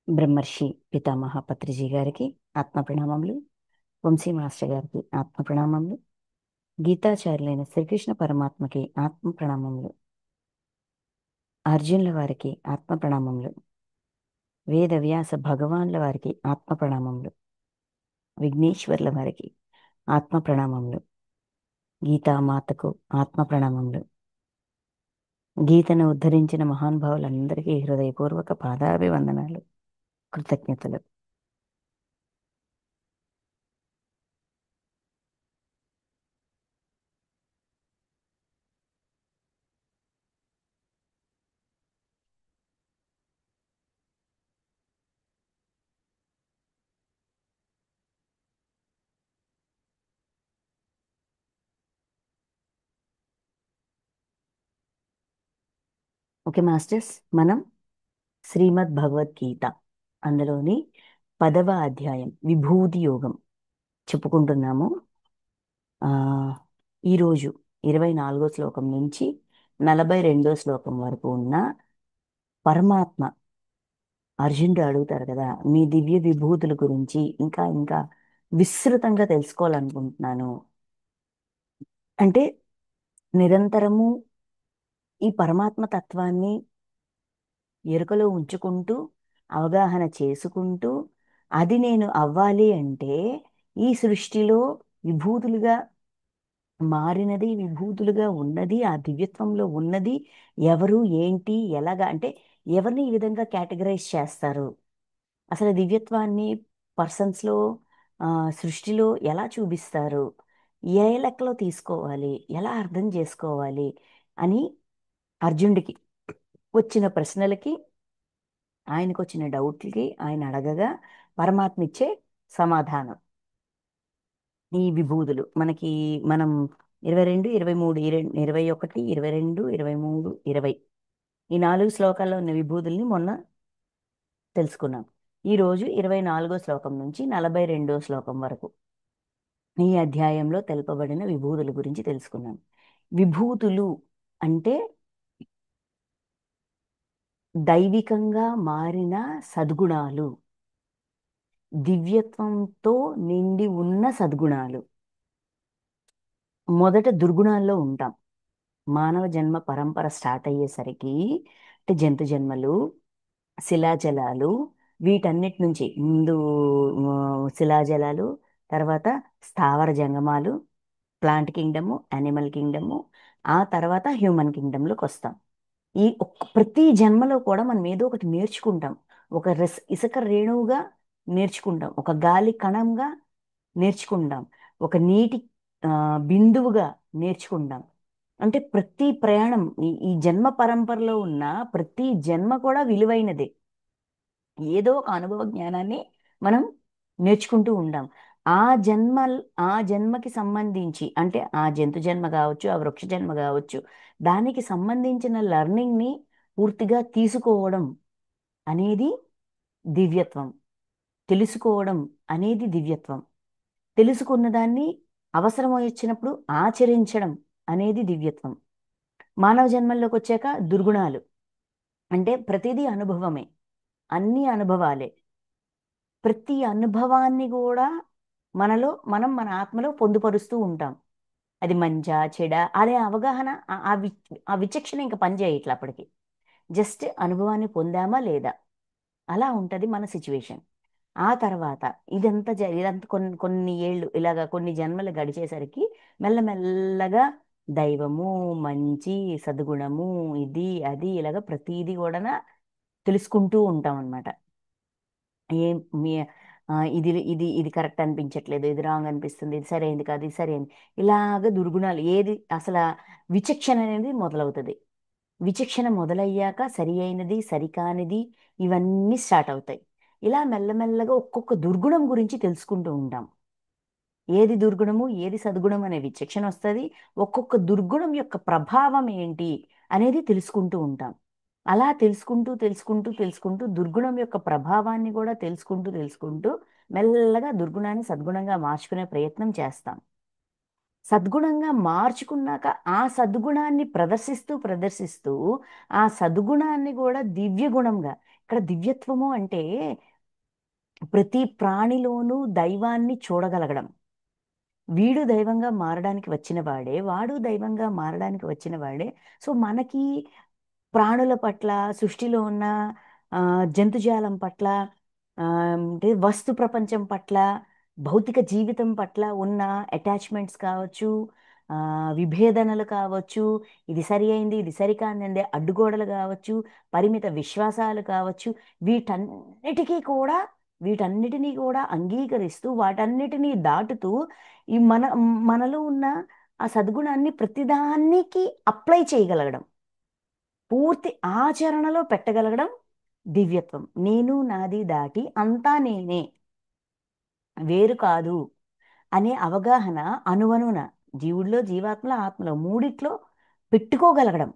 బ్రహ్మర్షి పితామహ పత్రిజీ గారికి ఆత్మ ప్రణామములు. వంశీ మాస్టర్ గారికి ఆత్మ ప్రణామములు. గీతాచార్యులైన శ్రీకృష్ణ పరమాత్మకి ఆత్మ ప్రణామములు. అర్జునుల వారికి ఆత్మ ప్రణామములు. వేద వ్యాస భగవాన్ల వారికి ఆత్మ ప్రణామములు. విఘ్నేశ్వర్ల వారికి ఆత్మ ప్రణామములు. గీతామాతకు ఆత్మ ప్రణామములు. గీతను ఉద్ధరించిన మహానుభావులందరికీ హృదయపూర్వక పాదాభివందనాలు, కృతజ్ఞతలు. ఓకే మాస్టర్స్, మనం శ్రీమద్ భగవద్గీత అందులోని 10వ అధ్యాయం విభూతి యోగం చెప్పుకుంటున్నాము. ఆ ఈరోజు 24వ శ్లోకం నుంచి 42వ శ్లోకం వరకు ఉన్న పరమాత్మ అర్జునుడు అడుగుతారు కదా, మీ దివ్య విభూతుల గురించి ఇంకా ఇంకా విస్తృతంగా తెలుసుకోవాలనుకుంటున్నాను. అంటే నిరంతరము ఈ పరమాత్మ తత్వాన్ని ఎరుకలో ఉంచుకుంటూ అవగాహన చేసుకుంటూ అది నేను అవ్వాలి అంటే ఈ సృష్టిలో విభూతులుగా మారినది, విభూతులుగా ఉన్నది, ఆ దివ్యత్వంలో ఉన్నది ఎవరు, ఏంటి, ఎలాగా, అంటే ఎవరిని ఈ విధంగా కేటగరైజ్ చేస్తారు, అసలు దివ్యత్వాన్ని పర్సన్స్లో సృష్టిలో ఎలా చూపిస్తారు, ఏ లెక్కలో తీసుకోవాలి, ఎలా అర్థం చేసుకోవాలి అని అర్జునుడికి వచ్చిన ప్రశ్నలకి, ఆయనకు వచ్చిన డౌట్లకి ఆయన అడగగా పరమాత్మ ఇచ్చే సమాధానం ఈ విభూతులు మనకి. మనం 22, 23, 21, 22, 23, 20 ఈ 4 శ్లోకాల్లో ఉన్న విభూతుల్ని మొన్న తెలుసుకున్నాం. ఈరోజు 24వ శ్లోకం నుంచి 42వ శ్లోకం వరకు ఈ అధ్యాయంలో తెలుపబడిన విభూతుల గురించి తెలుసుకున్నాం. విభూతులు అంటే దైవికంగా మారిన సద్గుణాలు, దివ్యత్వంతో నిండి ఉన్న సద్గుణాలు. మొదట దుర్గుణాల్లో ఉంటాం. మానవ జన్మ పరంపర స్టార్ట్ అయ్యేసరికి అంటే జంతు జన్మలు, శిలాజలాలు, వీటన్నిటి నుంచి ముందు శిలాజలాలు, తర్వాత స్థావర జంగమాలు, ప్లాంట్ కింగ్డము, యానిమల్ కింగ్డము, ఆ తర్వాత హ్యూమన్ కింగ్డమ్లోకి వస్తాం. ఈ ప్రతి జన్మలో కూడా మనం ఏదో ఒకటి నేర్చుకుంటాం. ఒక ఇసుక రేణువుగా నేర్చుకుంటాం, ఒక గాలి కణంగా నేర్చుకుంటాం, ఒక నీటి ఆ, బిందువుగా నేర్చుకుంటాం. అంటే ప్రతి ప్రయాణం ఈ జన్మ పరంపరలో ఉన్న ప్రతి జన్మ కూడా విలువైనదే. ఏదో ఒక అనుభవ జ్ఞానాన్ని మనం నేర్చుకుంటూ ఉంటాం. ఆ జన్మ ఆ జన్మకి సంబంధించి, అంటే ఆ జంతు జన్మ కావచ్చు, ఆ వృక్ష జన్మ కావచ్చు, దానికి సంబంధించిన లెర్నింగ్ని పూర్తిగా తీసుకోవడం అనేది దివ్యత్వం. తెలుసుకోవడం అనేది దివ్యత్వం. తెలుసుకున్న దాన్ని అవసరం వచ్చినప్పుడు ఆచరించడం అనేది దివ్యత్వం. మానవ జన్మల్లోకి వచ్చాక దుర్గుణాలు అంటే ప్రతిదీ అనుభవమే, అన్ని అనుభవాలే. ప్రతి అనుభవాన్ని కూడా మన ఆత్మలో పొందుపరుస్తూ ఉంటాం. అది మంచా చెడా అనే అవగాహన, ఆ విచక్షణ ఇంకా పనిచేయట్లే అప్పటికి. జస్ట్ అనుభవాన్ని పొందామా లేదా, అలా ఉంటుంది మన సిచ్యువేషన్. ఆ తర్వాత ఇదంతా కొన్ని కొన్ని ఏళ్ళు ఇలాగా కొన్ని జన్మలు గడిచేసరికి మెల్లమెల్లగా దైవము, మంచి, సద్గుణము, ఇది అది ఇలాగ ప్రతీది కూడా తెలుసుకుంటూ ఉంటాం అన్నమాట. ఏం మీ ఇది ఇది ఇది కరెక్ట్ అనిపించట్లేదు, ఇది రాంగ్ అనిపిస్తుంది, ఇది సరైంది కాదు, ఇది సరైంది, ఇలాగ దుర్గుణాలు ఏది అసలు విచక్షణ అనేది మొదలవుతుంది. విచక్షణ మొదలయ్యాక సరి అయినది, సరికానిది, ఇవన్నీ స్టార్ట్ అవుతాయి. ఇలా మెల్లమెల్లగా ఒక్కొక్క దుర్గుణం గురించి తెలుసుకుంటూ ఉంటాం. ఏది దుర్గుణము, ఏది సద్గుణం అనే విచక్షణ వస్తుంది. ఒక్కొక్క దుర్గుణం యొక్క ప్రభావం ఏంటి అనేది తెలుసుకుంటూ ఉంటాం. అలా తెలుసుకుంటూ దుర్గుణం యొక్క ప్రభావాన్ని కూడా తెలుసుకుంటూ మెల్లగా దుర్గుణాన్ని సద్గుణంగా మార్చుకునే ప్రయత్నం చేస్తాం. సద్గుణంగా మార్చుకున్నాక ఆ సద్గుణాన్ని ప్రదర్శిస్తూ ప్రదర్శిస్తూ ఆ సద్గుణాన్ని కూడా దివ్య గుణంగా, ఇక్కడ దివ్యత్వము అంటే ప్రతి ప్రాణిలోనూ దైవాన్ని చూడగలగడం. వీడు దైవంగా మారడానికి వచ్చిన వాడే, వాడు దైవంగా మారడానికి వచ్చిన వాడే. సో మనకి ప్రాణుల పట్ల, సృష్టిలో ఉన్న జంతుజాలం పట్ల, అంటే వస్తు ప్రపంచం పట్ల, భౌతిక జీవితం పట్ల ఉన్న అటాచ్మెంట్స్ కావచ్చు, ఆ, విభేదనలు కావచ్చు, ఇది సరి అయింది, ఇది సరికానిది, అడ్డుగోడలు కావచ్చు, పరిమిత విశ్వాసాలు కావచ్చు, వీటన్నిటికీ కూడా వీటన్నిటినీ కూడా అంగీకరిస్తూ వాటన్నిటినీ దాటుతూ ఈ మనలో ఉన్న ఆ సద్గుణాన్ని ప్రతిదానికి అప్లై చేయగలగడం, పూర్తి ఆచరణలో పెట్టగలగడం దివ్యత్వం. నేను నాది దాటి అంతా నేనే, వేరు కాదు అనే అవగాహన అణువణువున జీవుల్లో, జీవాత్మలో, ఆత్మలో మూడిట్లో పెట్టుకోగలగడం.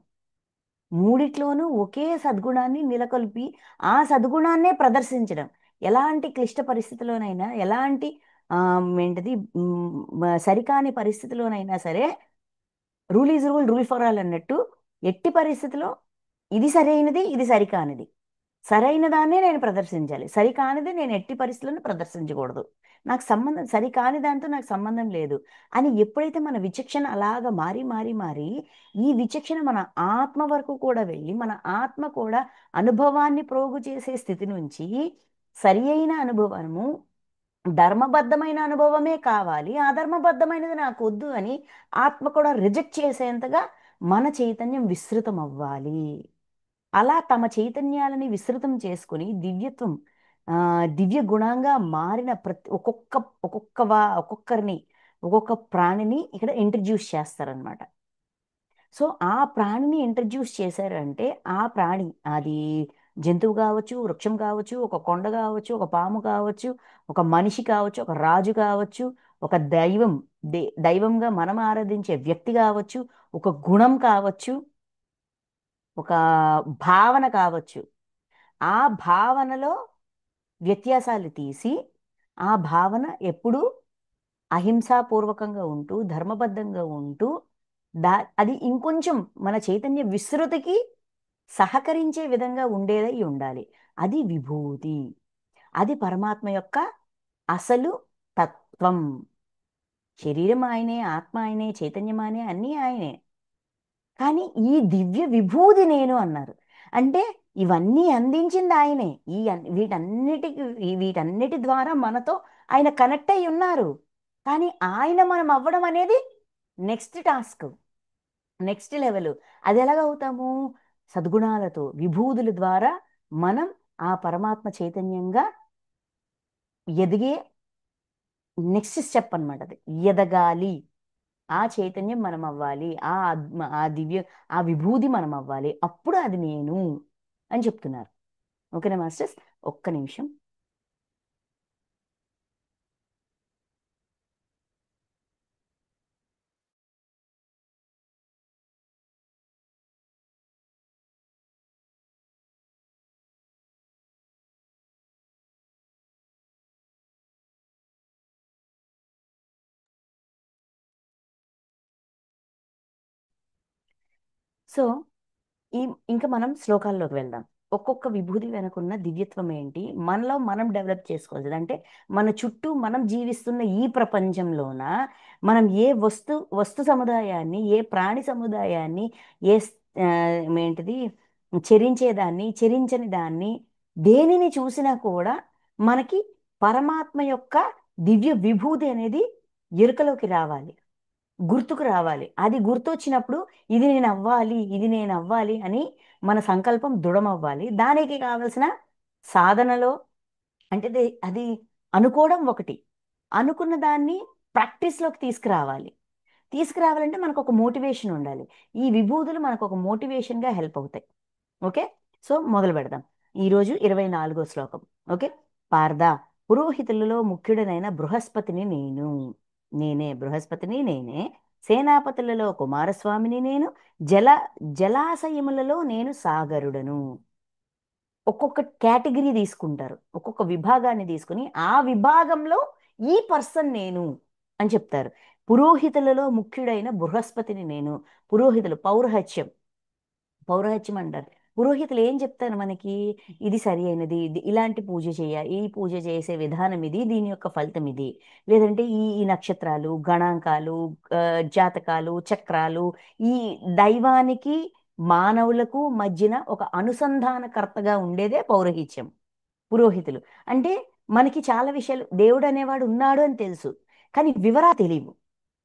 మూడిట్లోనూ ఒకే సద్గుణాన్ని నెలకొల్పి ఆ సద్గుణాన్నే ప్రదర్శించడం. ఎలాంటి క్లిష్ట పరిస్థితిలోనైనా, ఎలాంటి ఆ, ఏంటది సరికాని పరిస్థితిలోనైనా సరే, rule is rule, rule for all అన్నట్టు, ఎట్టి పరిస్థితిలో ఇది సరైనది, ఇది సరికానిది, సరైన దాన్నే నేను ప్రదర్శించాలి, సరికానిది నేను ఎట్టి పరిస్థితులను ప్రదర్శించకూడదు, నాకు సంబంధం సరికాని దాంతో నాకు సంబంధం లేదు అని ఎప్పుడైతే మన విచక్షణ అలాగా మారి మారి మారి ఈ విచక్షణ మన ఆత్మ వరకు కూడా వెళ్ళి మన ఆత్మ కూడా అనుభవాన్ని ప్రోగు చేసే స్థితి నుంచి సరి అయిన అనుభవము, ధర్మబద్ధమైన అనుభవమే కావాలి, అధర్మబద్ధమైనది నాకు వద్దు అని ఆత్మ కూడా రిజెక్ట్ చేసేంతగా మన చైతన్యం విస్తృతం అవ్వాలి. అలా తమ చైతన్యాలని విస్తృతం చేసుకుని దివ్యత్వం, దివ్య గుణంగా మారిన ప్రతి ఒక్కొక్కరిని, ఒక్కొక్క ప్రాణిని ఇక్కడ ఇంట్రడ్యూస్ చేస్తారనమాట. సో ఆ ప్రాణిని ఇంట్రడ్యూస్ చేశారు అంటే ఆ ప్రాణి అది జంతువు కావచ్చు, వృక్షం కావచ్చు, ఒక కొండ కావచ్చు, ఒక పాము కావచ్చు, ఒక మనిషి కావచ్చు, ఒక రాజు కావచ్చు, ఒక దైవం, దైవంగా మనం ఆరాధించే వ్యక్తి కావచ్చు, ఒక గుణం కావచ్చు, ఒక భావన కావచ్చు. ఆ భావనలో వ్యత్యాసాలు తీసి ఆ భావన ఎప్పుడూ అహింసాపూర్వకంగా ఉంటూ ధర్మబద్ధంగా ఉంటూ దా అది ఇంకొంచెం మన చైతన్య విస్తృతికి సహకరించే విధంగా ఉండేదై ఉండాలి. అది విభూతి. అది పరమాత్మ యొక్క అసలు తత్వం. శరీరం ఆయనే, ఆత్మ ఆయనే, చైతన్యం ఆయనే, అన్నీ ఆయనే. కానీ ఈ దివ్య విభూది నేను అన్నారు. అంటే ఇవన్నీ అందించింది ఆయనే. వీటన్నిటి ద్వారా మనతో ఆయన కనెక్ట్ అయి ఉన్నారు. కానీ ఆయన మనం అవ్వడం అనేది నెక్స్ట్ టాస్క్, నెక్స్ట్ లెవెల్. అది ఎలాగవుతాము? సద్గుణాలతో, విభూదుల ద్వారా మనం ఆ పరమాత్మ చైతన్యంగా ఎదిగే నెక్స్ట్ స్టెప్ అన్నమాట. అది ఎదగాలి. ఆ చైతన్యం మనం అవ్వాలి, ఆ దివ్య, ఆ విభూది మనం అవ్వాలి, అప్పుడు అది నేను అని చెప్తున్నారు. ఓకేనా మాస్టర్స్? ఒక్క నిమిషం. సో ఈ ఇంకా మనం శ్లోకాల్లోకి వెళ్దాం. ఒక్కొక్క విభూది వెనుకున్న దివ్యత్వం ఏంటి, మనలో మనం డెవలప్ చేసుకోవాల్సింది అంటే మన చుట్టూ మనం జీవిస్తున్న ఈ ప్రపంచంలోన మనం ఏ వస్తు సముదాయాన్ని, ఏ ప్రాణి సముదాయాన్ని, ఏ ఏంటిది చెరించేదాన్ని, చెరించని దాన్ని, దేనిని చూసినా కూడా మనకి పరమాత్మ యొక్క దివ్య విభూతి అనేది ఎరుకలోకి రావాలి, గుర్తుకు రావాలి. అది గుర్తొచ్చినప్పుడు ఇది నేను అవ్వాలి, ఇది నేను అవ్వాలి అని మన సంకల్పం దృఢమవ్వాలి. దానికి కావలసిన సాధనలో అంటే అది అనుకోవడం ఒకటి, అనుకున్న దాన్ని ప్రాక్టీస్లోకి తీసుకురావాలి. తీసుకురావాలంటే మనకు ఒక మోటివేషన్ ఉండాలి. ఈ విభూతులు మనకు ఒక మోటివేషన్గా హెల్ప్ అవుతాయి. ఓకే, సో మొదలు పెడదాం. ఈరోజు 24వ శ్లోకం. ఓకే. పార్థ, పురోహితులలో ముఖ్యుడనైన బృహస్పతిని నేను, నేనే బృహస్పతిని, నేనే సేనాపతులలో కుమారస్వామిని నేను, జల జలాశయములలో నేను సాగరుడను. ఒక్కొక్క కేటగిరీ తీసుకుంటారు, ఒక్కొక్క విభాగాన్ని తీసుకుని ఆ విభాగంలో ఈ పర్సన్ నేను అని చెప్తారు. పురోహితులలో ముఖ్యుడైన బృహస్పతిని నేను. పురోహితులు పౌరహత్యం, పౌరహత్యం అంటారు. పురోహితులు ఏం చెప్తారు మనకి? ఇది సరి అయినది, ఇలాంటి పూజ చేయాలి, ఈ పూజ చేసే విధానం ఇది, దీని యొక్క ఫలితం ఇది. లేదంటే ఈ ఈ నక్షత్రాలు, గణాంకాలు, ఆ, జాతకాలు, చక్రాలు, ఈ దైవానికి మానవులకు మధ్యన ఒక అనుసంధానకర్తగా ఉండేదే పౌరహిత్యం. పురోహితులు అంటే మనకి చాలా విషయాలు, దేవుడు అనేవాడు ఉన్నాడు అని తెలుసు, కానీ వివరాలు తెలియవు.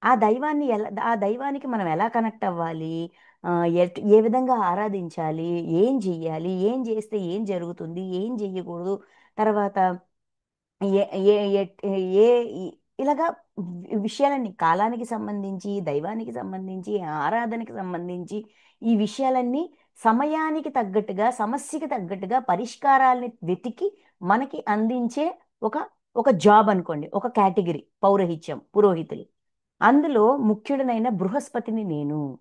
ఆ దైవాన్ని ఎలా, ఆ దైవానికి మనం ఎలా కనెక్ట్ అవ్వాలి, ఏ విధంగా ఆరాధించాలి, ఏం చెయ్యాలి, ఏం చేస్తే ఏం జరుగుతుంది, ఏం చెయ్యకూడదు, తర్వాత ఏ ఏ ఏ ఏ- ఇలాగా విషయాలన్నీ కాలానికి సంబంధించి, దైవానికి సంబంధించి, ఆరాధనకి సంబంధించి ఈ విషయాలన్నీ సమయానికి తగ్గట్టుగా, సమస్యకి తగ్గట్టుగా పరిష్కారాల్ని వెతికి మనకి అందించే ఒక ఒక జాబ్ అనుకోండి, ఒక కేటగిరీ పౌరహిత్యం, పురోహితులు. అందులో ముఖ్యుడనైన బృహస్పతిని నేను.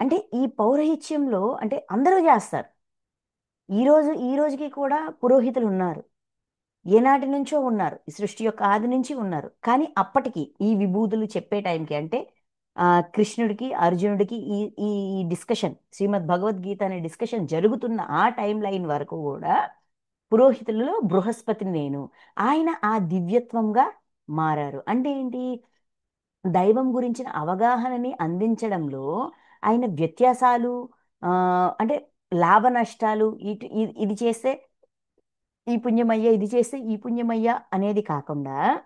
అంటే ఈ పౌరహిత్యంలో అంటే అందరూ చేస్తారు. ఈ రోజుకి కూడా పురోహితులు ఉన్నారు. ఏనాటి నుంచో ఉన్నారు, ఈ సృష్టి యొక్క ఆది నుంచి ఉన్నారు. కానీ అప్పటికి ఈ విభూతులు చెప్పే టైంకి అంటే ఆ కృష్ణుడికి అర్జునుడికి ఈ ఈ డిస్కషన్, శ్రీమద్ భగవద్గీత అనే డిస్కషన్ జరుగుతున్న ఆ టైం లైన్ వరకు కూడా పురోహితులలో బృహస్పతిని నేను. ఆయన ఆ దివ్యత్వంగా మారారు. అంటే ఏంటి? దైవం గురించిన అవగాహనని అందించడంలో ఆయన వ్యత్యాసాలు, ఆ, అంటే లాభ నష్టాలు, ఇది చేస్తే ఈ పుణ్యమయ్యా, ఇది చేస్తే ఈ పుణ్యమయ్యా అనేది కాకుండా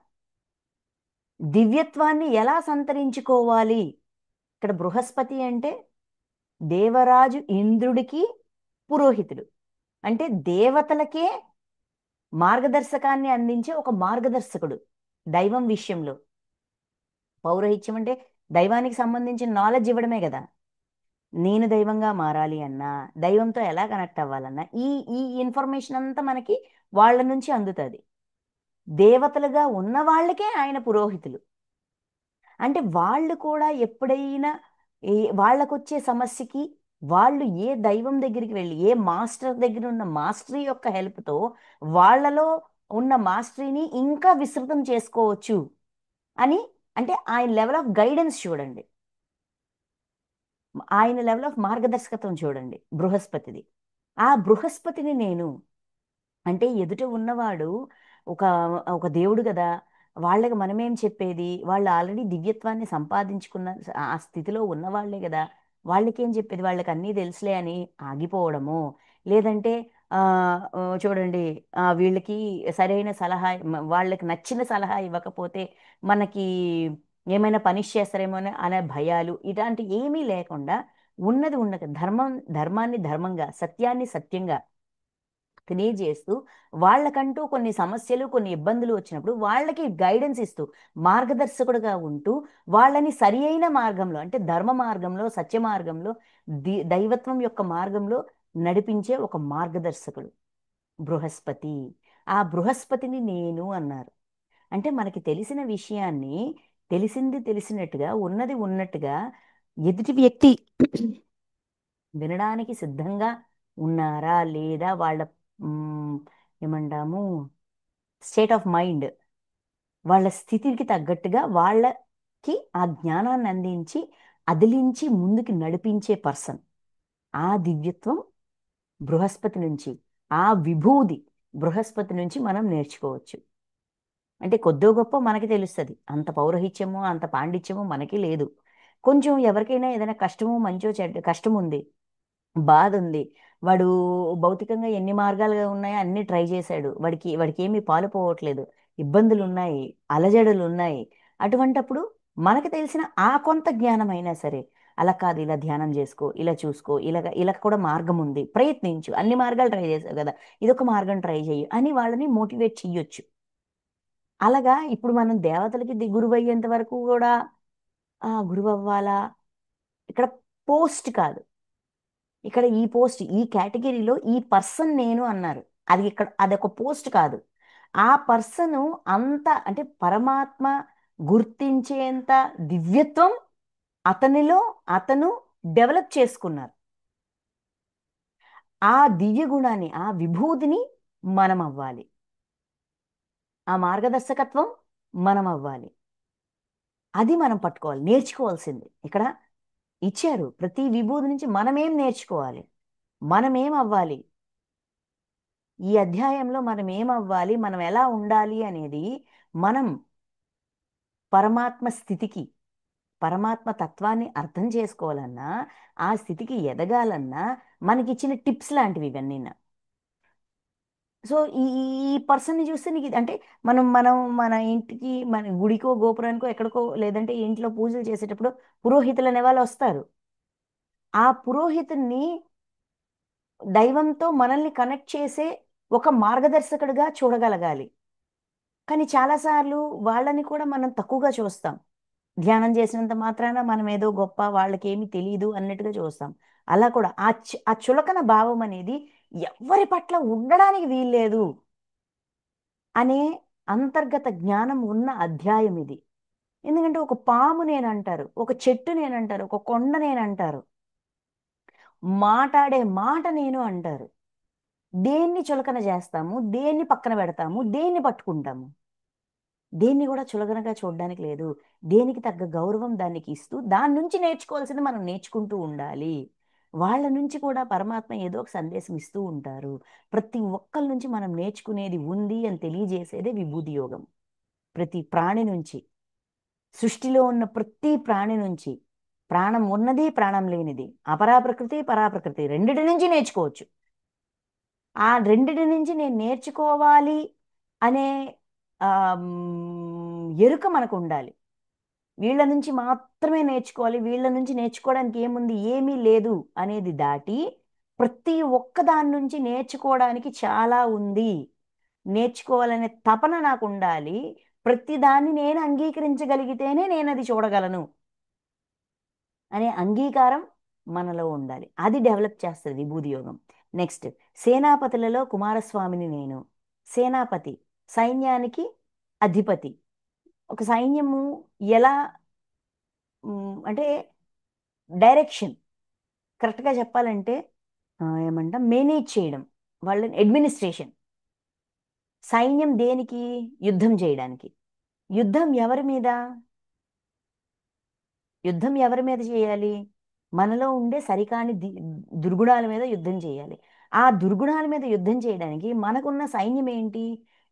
దివ్యత్వాన్ని ఎలా సంతరించుకోవాలి. ఇక్కడ బృహస్పతి అంటే దేవరాజు ఇంద్రుడికి పురోహితుడు. అంటే దేవతలకే మార్గదర్శకాన్ని అందించే ఒక మార్గదర్శకుడు దైవం విషయంలో. పౌరోహిత్యం అంటే దైవానికి సంబంధించిన నాలెడ్జ్ ఇవ్వడమే కదా. నేను దైవంగా మారాలి అన్నా, దైవంతో ఎలా కనెక్ట్ అవ్వాలన్నా ఈ ఈ ఇన్ఫర్మేషన్ అంతా మనకి వాళ్ళ నుంచి అందుతుంది. దేవతలుగా ఉన్న వాళ్ళకే ఆయన పురోహితులు. అంటే వాళ్ళు కూడా ఎప్పుడైనా వాళ్ళకొచ్చే సమస్యకి వాళ్ళు ఏ దైవం దగ్గరికి వెళ్ళి, ఏ మాస్టర్ దగ్గర ఉన్న మాస్టరీ యొక్క హెల్ప్తో వాళ్ళలో ఉన్న మాస్టరీని ఇంకా విస్తృతం చేసుకోవచ్చు అని. అంటే ఆయన లెవెల్ ఆఫ్ గైడెన్స్ చూడండి, ఆయన లెవెల్ ఆఫ్ మార్గదర్శకత్వం చూడండి బృహస్పతిది. ఆ బృహస్పతిని నేను అంటే ఎదుట ఉన్నవాడు ఒక ఒక దేవుడు కదా. వాళ్ళకి మనమేం చెప్పేది? వాళ్ళు ఆల్రెడీ దివ్యత్వాన్ని సంపాదించుకున్న ఆ స్థితిలో ఉన్నవాళ్లే కదా. వాళ్ళకేం చెప్పేది? వాళ్ళకి అన్నీ తెలుసులే అని ఆగిపోవడము. లేదంటే ఆ చూడండి, వీళ్ళకి సరైన సలహా, వాళ్ళకి నచ్చిన సలహా ఇవ్వకపోతే మనకి ఏమైనా పనిష్ చేస్తారేమో అనే భయాలు, ఇలాంటి ఏమీ లేకుండా ఉన్నది ఉన్నది ధర్మాన్ని ధర్మంగా, సత్యాన్ని సత్యంగా తెలియజేస్తూ, వాళ్ళకంటూ కొన్ని సమస్యలు, కొన్ని ఇబ్బందులు వచ్చినప్పుడు వాళ్ళకి గైడెన్స్ ఇస్తూ, మార్గదర్శకుడుగా ఉంటూ, వాళ్ళని సరి అయిన మార్గంలో అంటే ధర్మ మార్గంలో, సత్య మార్గంలో, దైవత్వం యొక్క మార్గంలో నడిపించే ఒక మార్గదర్శకుడు బృహస్పతి. ఆ బృహస్పతిని నేను అన్నారు. అంటే మనకి తెలిసిన విషయాన్ని తెలిసింది తెలిసినట్టుగా, ఉన్నది ఉన్నట్టుగా ఎదుటి వ్యక్తి వినడానికి సిద్ధంగా ఉన్నారా లేదా, వాళ్ళ మ్, ఏమంటాము, స్టేట్ ఆఫ్ మైండ్, వాళ్ళ స్థితికి తగ్గట్టుగా వాళ్ళకి ఆ జ్ఞానాన్ని అందించి అదిలించి ముందుకు నడిపించే పర్సన్. ఆ దివ్యత్వం బృహస్పతి నుంచి, ఆ విభూది బృహస్పతి నుంచి మనం నేర్చుకోవచ్చు. అంటే కొద్దో గొప్ప మనకి తెలుస్తుంది, అంత పౌరహిత్యము అంత పాండిత్యము మనకి లేదు. కొంచెం ఎవరికైనా ఏదైనా కష్టము, మంచో చెడ్డ కష్టం ఉంది, బాధ ఉంది, వాడు భౌతికంగా ఎన్ని మార్గాలుగా ఉన్నాయో అన్ని ట్రై చేశాడు, వాడికి ఏమీ పాలు పోవట్లేదు, ఇబ్బందులు ఉన్నాయి, అలజడులు ఉన్నాయి. అటువంటప్పుడు మనకు తెలిసిన ఆ కొంత జ్ఞానం అయినా సరే, అలా కాదు, ఇలా ధ్యానం చేసుకో, ఇలా చూసుకో, ఇలా కూడా మార్గం ఉంది, ప్రయత్నించు, అన్ని మార్గాలు ట్రై చేసావు కదా, ఇదొక మార్గం ట్రై చెయ్యి అని వాళ్ళని మోటివేట్ చెయ్యొచ్చు. అలాగా ఇప్పుడు మనం దేవతలకి గురువు అయ్యేంత వరకు కూడా గురువు అవ్వాలా? ఇక్కడ పోస్ట్ కాదు, ఇక్కడ ఈ పోస్ట్, ఈ కేటగిరీలో ఈ పర్సన్ నేను అన్నారు. అది ఇక్కడ అదొక పోస్ట్ కాదు. ఆ పర్సన్ అంత అంటే పరమాత్మ గుర్తించేంత దివ్యత్వం అతనిలో అతను డెవలప్ చేసుకున్నారు. ఆ దివ్య గుణాన్ని, ఆ విభూతిని మనం అవ్వాలి. ఆ మార్గదర్శకత్వం మనం అవ్వాలి. అది మనం పట్టుకోవాలి, నేర్చుకోవాల్సింది. ఇక్కడ ఇచ్చారు ప్రతి విభూది నుంచి మనమేం నేర్చుకోవాలి, మనమేం అవ్వాలి, ఈ అధ్యాయంలో మనం ఏమవ్వాలి, మనం ఎలా ఉండాలి అనేది మనం పరమాత్మ స్థితికి, పరమాత్మ తత్వాన్ని అర్థం చేసుకోవాలన్నా, ఆ స్థితికి ఎదగాలన్నా మనకిచ్చిన టిప్స్ లాంటివి ఇవన్నీ. సో ఈ ఈ పర్సన్ని చూస్తే నీకు అంటే మనం మన ఇంటికి, మన గుడికో గోపురానికో ఎక్కడికో, లేదంటే ఇంట్లో పూజలు చేసేటప్పుడు పురోహితులు అనే వాళ్ళు వస్తారు. ఆ పురోహితుడిని దైవంతో మనల్ని కనెక్ట్ చేసే ఒక మార్గదర్శకుడిగా చూడగలగాలి. కానీ చాలాసార్లు వాళ్ళని కూడా మనం తక్కువగా చూస్తాం. ధ్యానం చేసినంత మాత్రాన మనం ఏదో గొప్ప, వాళ్ళకి ఏమీ తెలియదు అన్నట్టుగా చూస్తాం. అలా కూడా ఆ చులకన భావం అనేది ఎవ్వరి పట్ల ఉండడానికి వీల్లేదు అనే అంతర్గత జ్ఞానం ఉన్న అధ్యాయం ఇది. ఎందుకంటే ఒక పాము నేనంటారు, ఒక చెట్టు నేనంటారు, ఒక కొండ నేనంటారు, మాట్లాడే మాట నేను అంటారు. దేన్ని చులకన చేస్తాము, దేన్ని పక్కన పెడతాము, దేన్ని పట్టుకుంటాము? దేన్ని కూడా చులకనగా చూడడానికి లేదు. దేనికి తగ్గ గౌరవం దానికి ఇస్తూ దాని నుంచి నేర్చుకోవాల్సింది మనం నేర్చుకుంటూ ఉండాలి. వాళ్ళ నుంచి కూడా పరమాత్మ ఏదో ఒక సందేశం ఇస్తూ ఉంటారు. ప్రతి ఒక్కరి నుంచి మనం నేర్చుకునేది ఉంది అని తెలియజేసేదే విభూతి యోగం. ప్రతి ప్రాణి నుంచి, సృష్టిలో ఉన్న ప్రతి ప్రాణి నుంచి, ప్రాణం ఉన్నది ప్రాణం లేనిది, అపరాప్రకృతి పరాప్రకృతి రెండిటి నుంచి నేర్చుకోవచ్చు. ఆ రెండిటి నుంచి నేను నేర్చుకోవాలి అనే ఎరుక మనకు ఉండాలి. వీళ్ళ నుంచి మాత్రమే నేర్చుకోవాలి, వీళ్ళ నుంచి నేర్చుకోవడానికి ఏముంది, ఏమీ లేదు అనేది దాటి ప్రతి ఒక్క దాని నుంచి నేర్చుకోవడానికి చాలా ఉంది, నేర్చుకోవాలనే తపన నాకు ఉండాలి. ప్రతి దాన్ని నేను అంగీకరించగలిగితేనే నేను అది చూడగలను అనే అంగీకారం మనలో ఉండాలి. అది డెవలప్ చేస్తుంది విభూది యోగం. నెక్స్ట్, సేనాపతులలో కుమారస్వామిని నేను. సేనాపతి సైన్యానికి అధిపతి. ఒక సైన్యము ఎలా అంటే డైరెక్షన్, కరెక్ట్గా చెప్పాలంటే ఏమంటాం, మేనేజ్ చేయడం, వాళ్ళని అడ్మినిస్ట్రేషన్. సైన్యం దేనికి? యుద్ధం చేయడానికి. యుద్ధం ఎవరి మీద? యుద్ధం ఎవరి మీద చేయాలి? మనలో ఉండే సరికాని దుర్గుణాల మీద యుద్ధం చేయాలి. ఆ దుర్గుణాల మీద యుద్ధం చేయడానికి మనకున్న సైన్యం ఏంటి?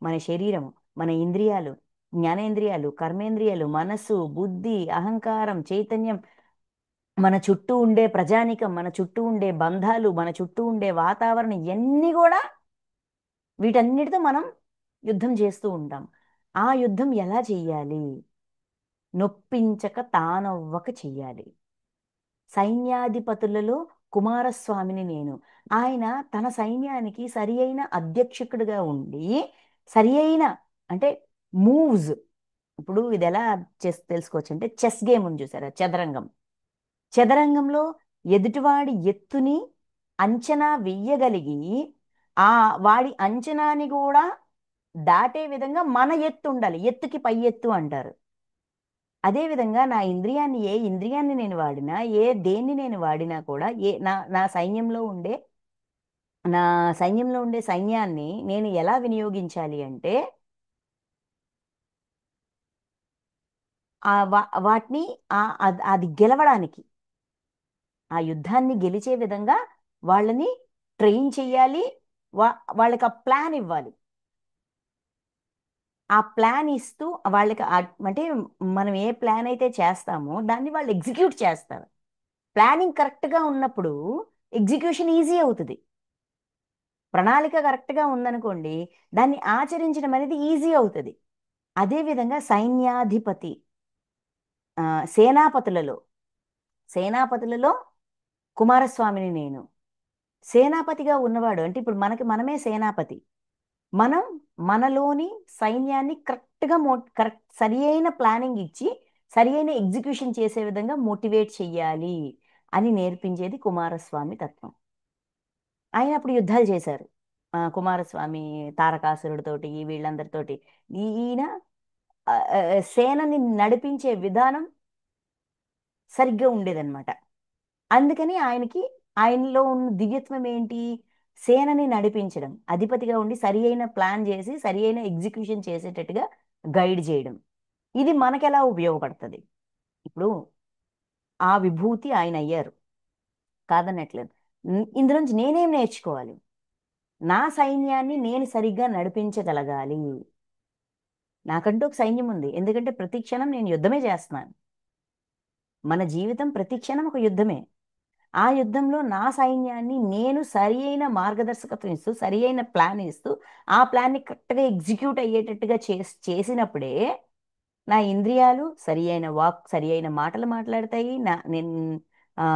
మన శరీరం, మన ఇంద్రియాలు, జ్ఞానేంద్రియాలు, కర్మేంద్రియాలు, మనస్సు, బుద్ధి, అహంకారం, చైతన్యం, మన చుట్టూ ఉండే ప్రజానికం, మన చుట్టూ ఉండే బంధాలు, మన చుట్టూ ఉండే వాతావరణం, ఇవన్నీ కూడా వీటన్నిటితో మనం యుద్ధం చేస్తూ ఉంటాం. ఆ యుద్ధం ఎలా చెయ్యాలి? నొప్పించక తానవ్వక చెయ్యాలి. సైన్యాధిపతులలో కుమారస్వామిని నేను. ఆయన తన సైన్యానికి సరి అయిన అధ్యక్షకుడిగా ఉండి, సరి అయిన అంటే మూవ్స్, ఇప్పుడు ఇది ఎలా తెలుసుకోవచ్చు అంటే, చెస్ గేమ్ ఉంది చూసారా, చదరంగం. చదరంగంలో ఎదుటివాడి ఎత్తుని అంచనా వెయ్యగలిగి, ఆ వాడి అంచనాని కూడా దాటే విధంగా మన ఎత్తు ఉండాలి. ఎత్తుకి పై ఎత్తు అంటారు. అదేవిధంగా నా ఇంద్రియాన్ని, ఏ ఇంద్రియాన్ని నేను వాడినా, దేన్ని నేను వాడినా కూడా, నా నా సైన్యంలో ఉండే నా సైన్యంలో ఉండే సైన్యాన్ని నేను ఎలా వినియోగించాలి అంటే, వాటిని అది గెలవడానికి, ఆ యుద్ధాన్ని గెలిచే విధంగా వాళ్ళని ట్రైన్ చెయ్యాలి. వా వాళ్ళకి ఆ ప్లాన్ ఇవ్వాలి. ఆ ప్లాన్ ఇస్తూ వాళ్ళకి అంటే మనం ఏ ప్లాన్ అయితే చేస్తామో దాన్ని వాళ్ళు ఎగ్జిక్యూట్ చేస్తారు. ప్లానింగ్ కరెక్ట్గా ఉన్నప్పుడు ఎగ్జిక్యూషన్ ఈజీ అవుతుంది. ప్రణాళిక కరెక్ట్గా ఉందనుకోండి, దాన్ని ఆచరించడం అనేది ఈజీ అవుతుంది. అదేవిధంగా సైన్యాధిపతి, ఆ, సేనాపతులలో సేనాపతులలో కుమారస్వామిని నేను. సేనాపతిగా ఉన్నవాడు అంటే ఇప్పుడు మనమే సేనాపతి. మనం మనలోని సైన్యాన్ని కరెక్ట్ సరి అయిన ప్లానింగ్ ఇచ్చి సరి అయిన ఎగ్జిక్యూషన్ చేసే విధంగా మోటివేట్ చెయ్యాలి అని నేర్పించేది కుమారస్వామి తత్వం. ఆయన అప్పుడు యుద్ధాలు చేశారు. కుమారస్వామి తారకాసురుడితోటి, వీళ్ళందరితోటి. ఈయన సేనని నడిపించే విధానం సరిగ్గా ఉండేదన్నమాట. అందుకని ఆయనలో ఉన్న దివ్యత్వం ఏంటి? సేనని నడిపించడం, అధిపతిగా ఉండి సరి అయిన ప్లాన్ చేసి సరి అయిన ఎగ్జిక్యూషన్ చేసేటట్టుగా గైడ్ చేయడం. ఇది మనకెలా ఉపయోగపడుతుంది? ఇప్పుడు ఆ విభూతి ఆయన అయ్యారు, కాదనట్లేదు. ఇందులోంచి నేనేం నేర్చుకోవాలి? నా సైన్యాన్ని నేను సరిగ్గా నడిపించగలగాలి. నాకంటూ ఒక సైన్యం ఉంది, ఎందుకంటే ప్రతి క్షణం నేను యుద్ధమే చేస్తున్నాను. మన జీవితం ప్రతి క్షణం ఒక యుద్ధమే. ఆ యుద్ధంలో నా సైన్యాన్ని నేను సరి అయిన మార్గదర్శకత్వం ఇస్తూ, సరి అయిన ప్లాన్ ఇస్తూ, ఆ ప్లాన్ని కరెక్ట్గా ఎగ్జిక్యూట్ అయ్యేటట్టుగా చేసినప్పుడే నా ఇంద్రియాలు సరి అయిన సరి అయిన మాటలు మాట్లాడతాయి. ఆ,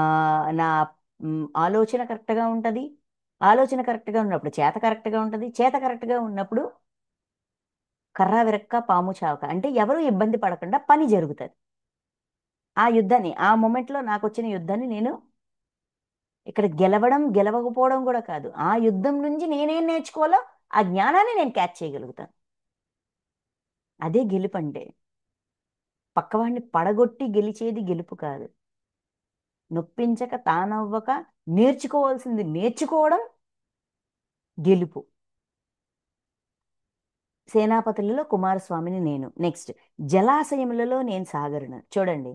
నా ఆలోచన కరెక్ట్గా ఉంటుంది. ఆలోచన కరెక్ట్గా ఉన్నప్పుడు చేత కరెక్ట్గా ఉంటుంది. చేత కరెక్ట్గా ఉన్నప్పుడు కర్ర విరక్క పాము చావక, అంటే ఎవరు ఇబ్బంది పడకుండా పని జరుగుతుంది. ఆ యుద్ధాన్ని, ఆ మూమెంట్లో నాకు వచ్చిన యుద్ధాన్ని నేను ఇక్కడ గెలవడం గెలవకపోవడం కూడా కాదు, ఆ యుద్ధం నుంచి నేనేం నేర్చుకోవాలో ఆ జ్ఞానాన్ని నేను క్యాచ్ చేయగలుగుతాను. అదే గెలుపు అంటే. పక్కవాడిని పడగొట్టి గెలిచేది గెలుపు కాదు. నొప్పించక తానవ్వక నేర్చుకోవాల్సింది నేర్చుకోవడం గెలుపు. సేనాపతులలో కుమారస్వామిని నేను. నెక్స్ట్, జలాశయములలో నేను సాగరును. చూడండి,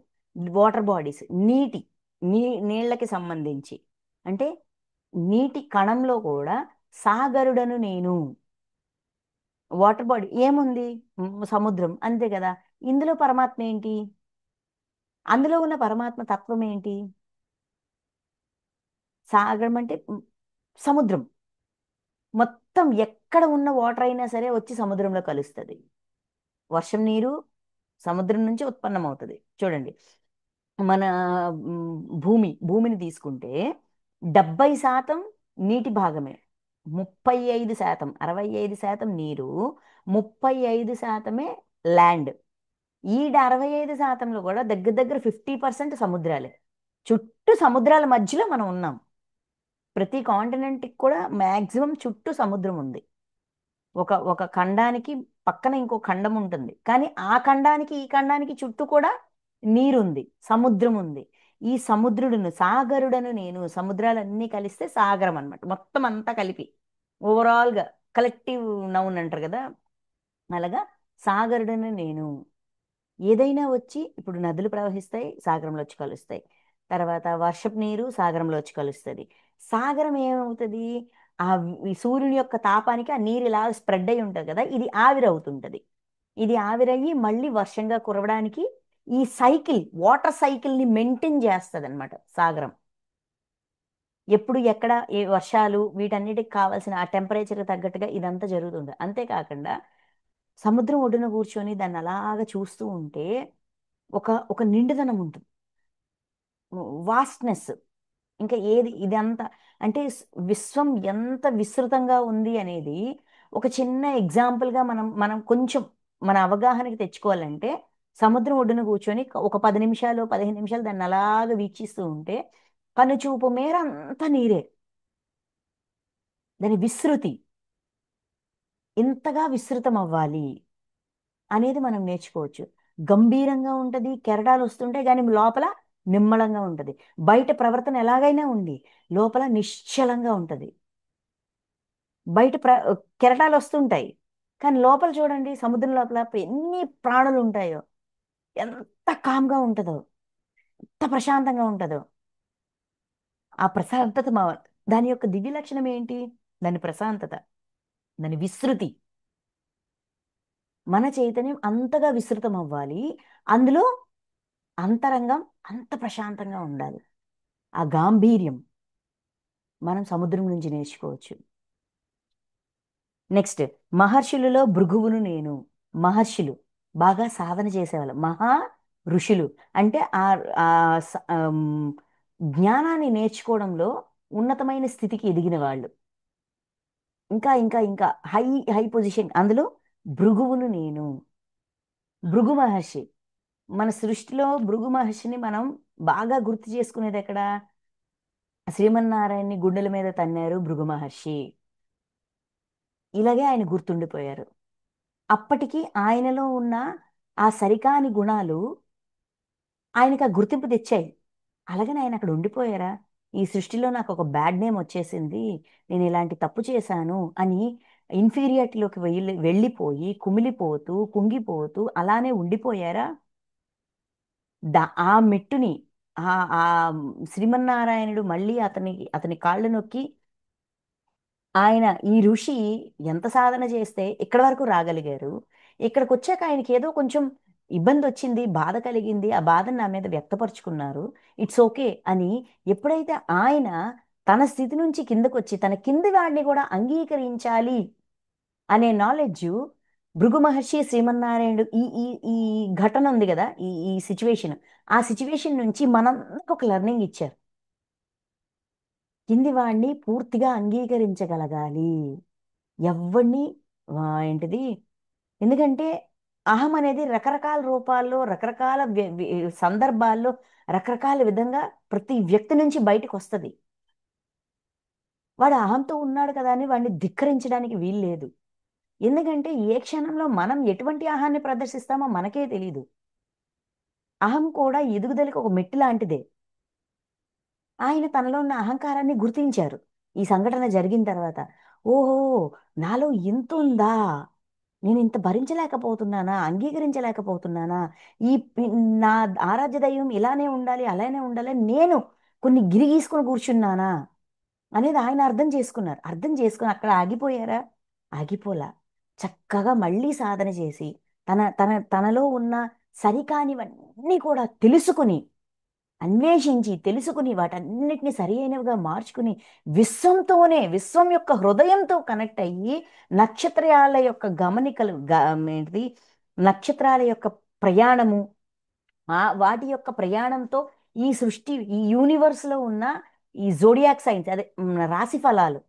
వాటర్ బాడీస్, నీటి నీ నీళ్ళకి సంబంధించి, అంటే నీటి కణంలో కూడా సాగరుడను నేను. వాటర్ బాడీ ఏముంది? సముద్రం, అంతే కదా. ఇందులో పరమాత్మ ఏంటి? అందులో ఉన్న పరమాత్మ తత్వం ఏంటి? సాగరం అంటే సముద్రం. మొత్తం ఎక్కడ ఉన్న వాటర్ అయినా సరే వచ్చి సముద్రంలో కలుస్తుంది. వర్షం నీరు సముద్రం నుంచి ఉత్పన్నమవుతుంది. చూడండి, మన భూమిని తీసుకుంటే 70% నీటి భాగమే, 35%, 65% నీరు, 35%మే ల్యాండ్. ఈ 65%లో కూడా దగ్గర దగ్గర 50% సముద్రాలే. చుట్టూ సముద్రాల మధ్యలో మనం ఉన్నాం. ప్రతి కాంటినెంట్కి కూడా మ్యాక్సిమం చుట్టూ సముద్రం ఉంది. ఒక ఒక ఖండానికి పక్కన ఇంకో ఖండం ఉంటుంది, కానీ ఆ ఖండానికి ఈ ఖండానికి చుట్టూ కూడా నీరుంది, సముద్రం ఉంది. ఈ సముద్రుడును సాగరుడను నేను, సముద్రాలన్నీ కలిస్తే సాగరం అన్నమాట, మొత్తం అంతా కలిపి ఓవరాల్గా కలెక్టివ్ నౌన్ అంటారు కదా, అలాగా సాగరుడను నేను. ఏదైనా వచ్చి, ఇప్పుడు నదులు ప్రవహిస్తాయి, సాగరంలో వచ్చి కలుస్తాయి. తర్వాత వర్షపు నీరు సాగరంలో వచ్చి కలుస్తుంది. సాగరం ఏమవుతుంది? ఆ ఈ సూర్యుని యొక్క తాపానికి ఆ నీరు ఇలా స్ప్రెడ్ అయి ఉంటుంది కదా, ఇది ఆవిరవుతుంటది. ఇది ఆవిరయ్యి మళ్ళీ వర్షంగా కురవడానికి ఈ సైకిల్, వాటర్ సైకిల్ని మెయింటైన్ చేస్తుంది అనమాట సాగరం. ఎప్పుడు ఎక్కడ ఏ వర్షాలు వీటన్నిటికి కావాల్సిన ఆ టెంపరేచర్ తగ్గట్టుగా ఇదంతా జరుగుతుంది. అంతేకాకుండా సముద్రం ఒడ్డున కూర్చొని దాన్ని అలాగా చూస్తూ ఉంటే ఒక ఒక నిండుదనం ఉంటుంది, వాస్ట్నెస్. ఇంకా ఏది ఇదంతా, అంటే విశ్వం ఎంత విస్తృతంగా ఉంది అనేది ఒక చిన్న ఎగ్జాంపుల్గా మనం మనం కొంచెం మన అవగాహనకి తెచ్చుకోవాలంటే, సముద్రం ఒడ్డున కూర్చొని ఒక 10 నిమిషాలు 15 నిమిషాలు దాన్ని అలాగా వీక్షిస్తూ ఉంటే కనుచూపు మేర అంతా నీరే. దాని విస్తృతి ఇంతగా విస్తృతం అవ్వాలి అనేది మనం నేర్చుకోవచ్చు. గంభీరంగా ఉంటది, కెరటాలు వస్తుంటాయి, కానీ లోపల నిమ్మళంగా ఉంటది. బయట ప్రవర్తన ఎలాగైనా ఉండి లోపల నిశ్చలంగా ఉంటది. బయట కెరటాలు వస్తుంటాయి, కానీ లోపల చూడండి, సముద్రం లోపల ఎన్ని ప్రాణులు ఉంటాయో, ఎంత కామ్గా ఉంటుందో, ఎంత ప్రశాంతంగా ఉంటుందో. ఆ ప్రశాంతత దాని యొక్క దివ్య లక్షణం ఏంటి? దాని ప్రశాంతత, దాని విస్తృతి. మన చైతన్యం అంతగా విస్తృతం అవ్వాలి, అందులో అంతరంగం అంత ప్రశాంతంగా ఉండాలి. ఆ గాంభీర్యం మనం సముద్రం నుంచి నేర్చుకోవచ్చు. నెక్స్ట్, మహర్షులలో భృగువును నేను. మహర్షులు బాగా సాధన చేసేవాళ్ళు, మహా ఋషులు అంటే ఆ జ్ఞానాన్ని నేర్చుకోవడంలో ఉన్నతమైన స్థితికి ఎదిగిన వాళ్ళు. ఇంకా ఇంకా ఇంకా హై హై పొజిషన్, అందులో భృగువును నేను. భృగు మహర్షి, మన సృష్టిలో భృగు మహర్షిని మనం బాగా గుర్తు చేసుకునేది ఎక్కడ? శ్రీమన్నారాయణని గుండెల మీద తన్నారు భృగు మహర్షి. ఇలాగే ఆయన గుర్తుండిపోయారు. అప్పటికి ఆయనలో ఉన్న ఆ సరికాని గుణాలు ఆయనకు ఆ గుర్తింపు తెచ్చాయి. అలాగని ఆయన అక్కడ ఉండిపోయారా? ఈ సృష్టిలో నాకు ఒక బ్యాడ్ నేమ్ వచ్చేసింది, నేను ఇలాంటి తప్పు చేశాను అని ఇన్ఫీరియారిటీలోకి వెళ్ళిపోయి కుమిలిపోతూ కుంగిపోతూ అలానే ఉండిపోయారా? ఆ మెట్టుని ఆ శ్రీమన్నారాయణుడు మళ్ళీ అతని కాళ్ళు నొక్కి ఆయన ఈ ఋషి ఎంత సాధన చేస్తే ఇక్కడ వరకు రాగలిగారు. ఇక్కడికి వచ్చాక ఆయనకి ఏదో కొంచెం ఇబ్బంది వచ్చింది, బాధ కలిగింది. ఆ బాధను నా మీద వ్యక్తపరుచుకున్నారు. ఇట్స్ ఓకే అని ఎప్పుడైతే ఆయన తన స్థితి నుంచి కిందకు వచ్చి తన కింది వాడిని కూడా అంగీకరించాలి అనే నాలెడ్జ్ భృగు మహర్షి శ్రీమన్నారాయణుడు ఈ ఈ ఈ ఘటన ఉంది కదా, ఈ సిచ్యువేషన్, ఆ సిచ్యువేషన్ నుంచి మనందరికి ఒక లెర్నింగ్ ఇచ్చారు. కింది వాడిని పూర్తిగా అంగీకరించగలగాలి. ఎవరిని ఏంటిది, ఎందుకంటే అహం అనేది రకరకాల రూపాల్లో, రకరకాల సందర్భాల్లో, రకరకాల విధంగా ప్రతి వ్యక్తి నుంచి బయటకు వస్తుంది. వాడు అహంతో ఉన్నాడు కదా అని వాడిని ధిక్కరించడానికి వీలు లేదు. ఎందుకంటే ఏ క్షణంలో మనం ఎటువంటి అహాన్ని ప్రదర్శిస్తామో మనకే తెలియదు. అహం కూడా ఎదుగుదలకు ఒక మెట్టు లాంటిదే. ఆయన తనలో ఉన్న అహంకారాన్ని గుర్తించారు ఈ సంఘటన జరిగిన తర్వాత. ఓహో, నాలో ఇంత ఉందా, నేను ఇంత భరించలేకపోతున్నానా, అంగీకరించలేకపోతున్నానా, ఈ నా ఆరాధ్య దైవం ఇలానే ఉండాలి, అలానే ఉండాలి అని నేను కొన్ని గిరి గీసుకొని కూర్చున్నానా అనేది ఆయన అర్థం చేసుకున్నారు. అర్థం చేసుకుని అక్కడ ఆగిపోయారా? ఆగిపోలా. చక్కగా మళ్ళీ సాధన చేసి తనలో ఉన్న సరికానివన్నీ కూడా తెలుసుకుని, అన్వేషించి తెలుసుకుని వాటన్నిటిని సరి అయినవిగా మార్చుకుని విశ్వం యొక్క హృదయంతో కనెక్ట్ అయ్యి నక్షత్రాల యొక్క గమనికలు ఏంటిది, నక్షత్రాల యొక్క ప్రయాణము, వాటి యొక్క ప్రయాణంతో ఈ సృష్టి, ఈ యూనివర్స్ లో ఉన్న ఈ జోడియాక్ సైన్స్, అదే రాశి ఫలాలు,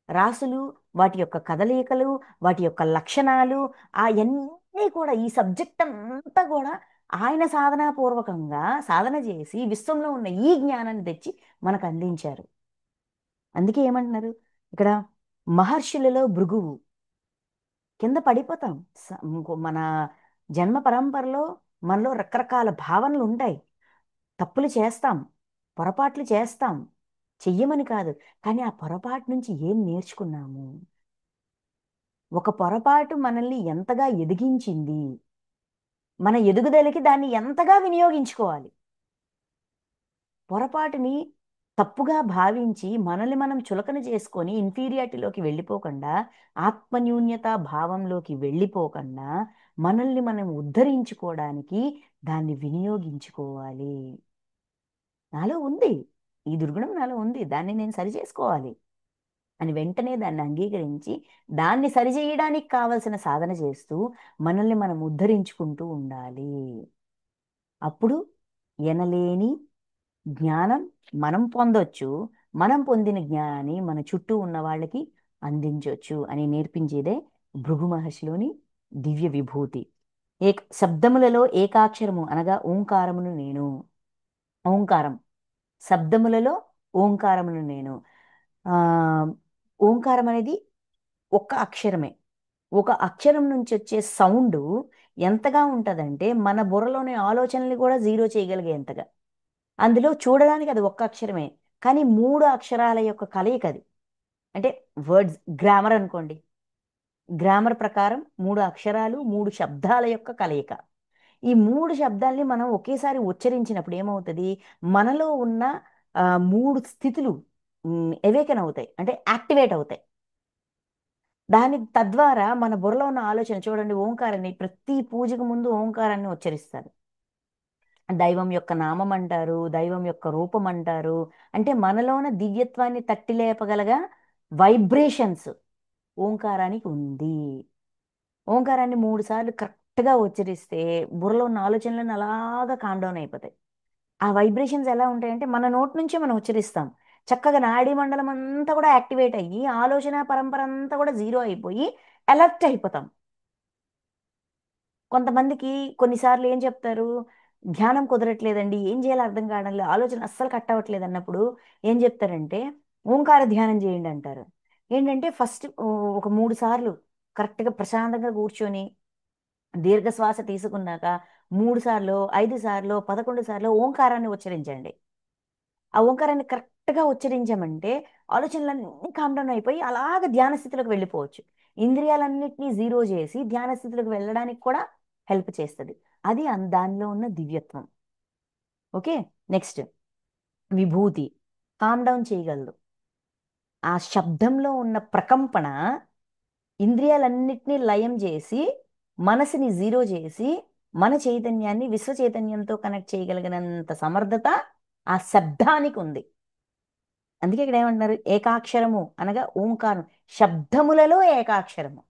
రాసులు, వాటి యొక్క కదలికలు, వాటి యొక్క లక్షణాలు, అవన్నీ కూడా ఈ సబ్జెక్ట్ అంతా కూడా ఆయన సాధనాపూర్వకంగా సాధన చేసి విశ్వంలో ఉన్న ఈ జ్ఞానాన్ని తెచ్చి మనకు అందించారు. అందుకే ఏమంటున్నారు ఇక్కడ, మహర్షులలో భృగువు. కింద పడిపోతాం. మన జన్మ పరంపరలో మనలో రకరకాల భావనలు ఉంటాయి. తప్పులు చేస్తాం, పొరపాట్లు చేస్తాం, చెయ్యమని కాదు. కానీ ఆ పొరపాటు నుంచి ఏం నేర్చుకున్నాము, ఒక పొరపాటు మనల్ని ఎంతగా ఎదిగించింది, మన ఎదుగుదలకి దాన్ని ఎంతగా వినియోగించుకోవాలి. పొరపాటుని తప్పుగా భావించి మనల్ని మనం చులకన చేసుకొని ఇన్ఫీరియారిటీలోకి వెళ్ళిపోకుండా, ఆత్మన్యూన్యత భావంలోకి వెళ్ళిపోకుండా, మనల్ని మనం ఉద్ధరించుకోవడానికి దాన్ని వినియోగించుకోవాలి. నాలో ఉంది, ఈ దుర్గుణం నాలో ఉంది, దాన్ని నేను సరి చేసుకోవాలి అని వెంటనే దాన్ని అంగీకరించి దాన్ని సరిచేయడానికి కావలసిన సాధన చేస్తూ మనల్ని మనం ఉద్ధరించుకుంటూ ఉండాలి. అప్పుడు ఎనలేని జ్ఞానం మనం పొందొచ్చు. మనం పొందిన జ్ఞానాన్ని మన చుట్టూ ఉన్న వాళ్ళకి అందించవచ్చు అని నేర్పించేదే భృగు మహర్షిలోని దివ్య విభూతి. శబ్దములలో ఏకాక్షరము అనగా ఓంకారమును నేను. ఓంకారం శబ్దములలో ఓంకారమును నేను. ఆ ఓంకారం అనేది ఒక్క అక్షరమే. ఒక అక్షరం నుంచి వచ్చే సౌండ్ ఎంతగా ఉంటదంటే మన బుర్రలోని ఆలోచనల్ని కూడా జీరో చేయగలిగేంతగా. అందులో చూడడానికి అది ఒక్క అక్షరమే, కానీ మూడు అక్షరాల యొక్క కలయిక అది. అంటే వర్డ్స్ గ్రామర్ అనుకోండి, గ్రామర్ ప్రకారం మూడు అక్షరాలు, మూడు శబ్దాల యొక్క కలయిక. ఈ మూడు శబ్దాల్ని మనం ఒకేసారి ఉచ్చరించినప్పుడు ఏమవుతుంది, మనలో ఉన్న ఆ, మూడు స్థితులు ఎవేకన్ అవుతాయి, అంటే యాక్టివేట్ అవుతాయి. దాని తద్వారా మన బుర్రలో ఉన్న ఆలోచన చూడండి, ఓంకారాన్ని ప్రతి పూజకు ముందు ఓంకారాన్ని ఉచ్చరిస్తారు. దైవం యొక్క నామం అంటారు, దైవం యొక్క రూపం అంటారు. అంటే మనలోన దివ్యత్వాన్ని తట్టి లేపగలగా వైబ్రేషన్స్ ఓంకారానికి ఉంది. ఓంకారాన్ని మూడు సార్లు కరెక్ట్గా ఉచ్చరిస్తే బుర్రలో ఉన్న ఆలోచనలను అలాగా కామ్ డౌన్ అయిపోతాయి. ఆ వైబ్రేషన్స్ ఎలా ఉంటాయంటే మన నోటి నుంచే మనం ఉచ్చరిస్తాం, చక్కగా నాడీ మండలం అంతా కూడా యాక్టివేట్ అయ్యి ఆలోచన పరంపర అంతా కూడా జీరో అయిపోయి అలర్ట్ అయిపోతాం. కొంతమందికి కొన్నిసార్లు ఏం చెప్తారు, ధ్యానం కుదరట్లేదండి, ఏం చేయాలో అర్థం కావడం లేదు, ఆలోచన అస్సలు కట్ అవ్వట్లేదు అన్నప్పుడు ఏం చెప్తారంటే ఓంకార ధ్యానం చేయండి అంటారు. ఏంటంటే ఫస్ట్ ఒక 3 సార్లు కరెక్ట్గా ప్రశాంతంగా కూర్చొని దీర్ఘ శ్వాస తీసుకున్నాక 3 సార్లు, 5 సార్లు, 11 సార్లు ఓంకారాన్ని ఉచ్చరించండి. ఆ ఓంకారాన్ని కరెక్ట్గా ఉచ్చరించామంటే ఆలోచనలన్నీ కామ్ డౌన్ అయిపోయి అలాగ ధ్యాన స్థితిలోకి వెళ్ళిపోవచ్చు. ఇంద్రియాలన్నింటినీ జీరో చేసి ధ్యాన స్థితిలోకి వెళ్ళడానికి కూడా హెల్ప్ చేస్తుంది. అది దానిలో ఉన్న దివ్యత్వం. ఓకే. నెక్స్ట్ విభూతి, కామ్ డౌన్ చేయగలదు. ఆ శబ్దంలో ఉన్న ప్రకంపన ఇంద్రియాలన్నిటినీ లయం చేసి మనసుని జీరో చేసి మన చైతన్యాన్ని విశ్వ చైతన్యంతో కనెక్ట్ చేయగలిగినంత సమర్థత ఆ శబ్దానికి ఉంది. అందుకే ఇక్కడ ఏమంటున్నారు, ఏకాక్షరము అనగా ఓంకారం. శబ్దములలో ఏకాక్షరము.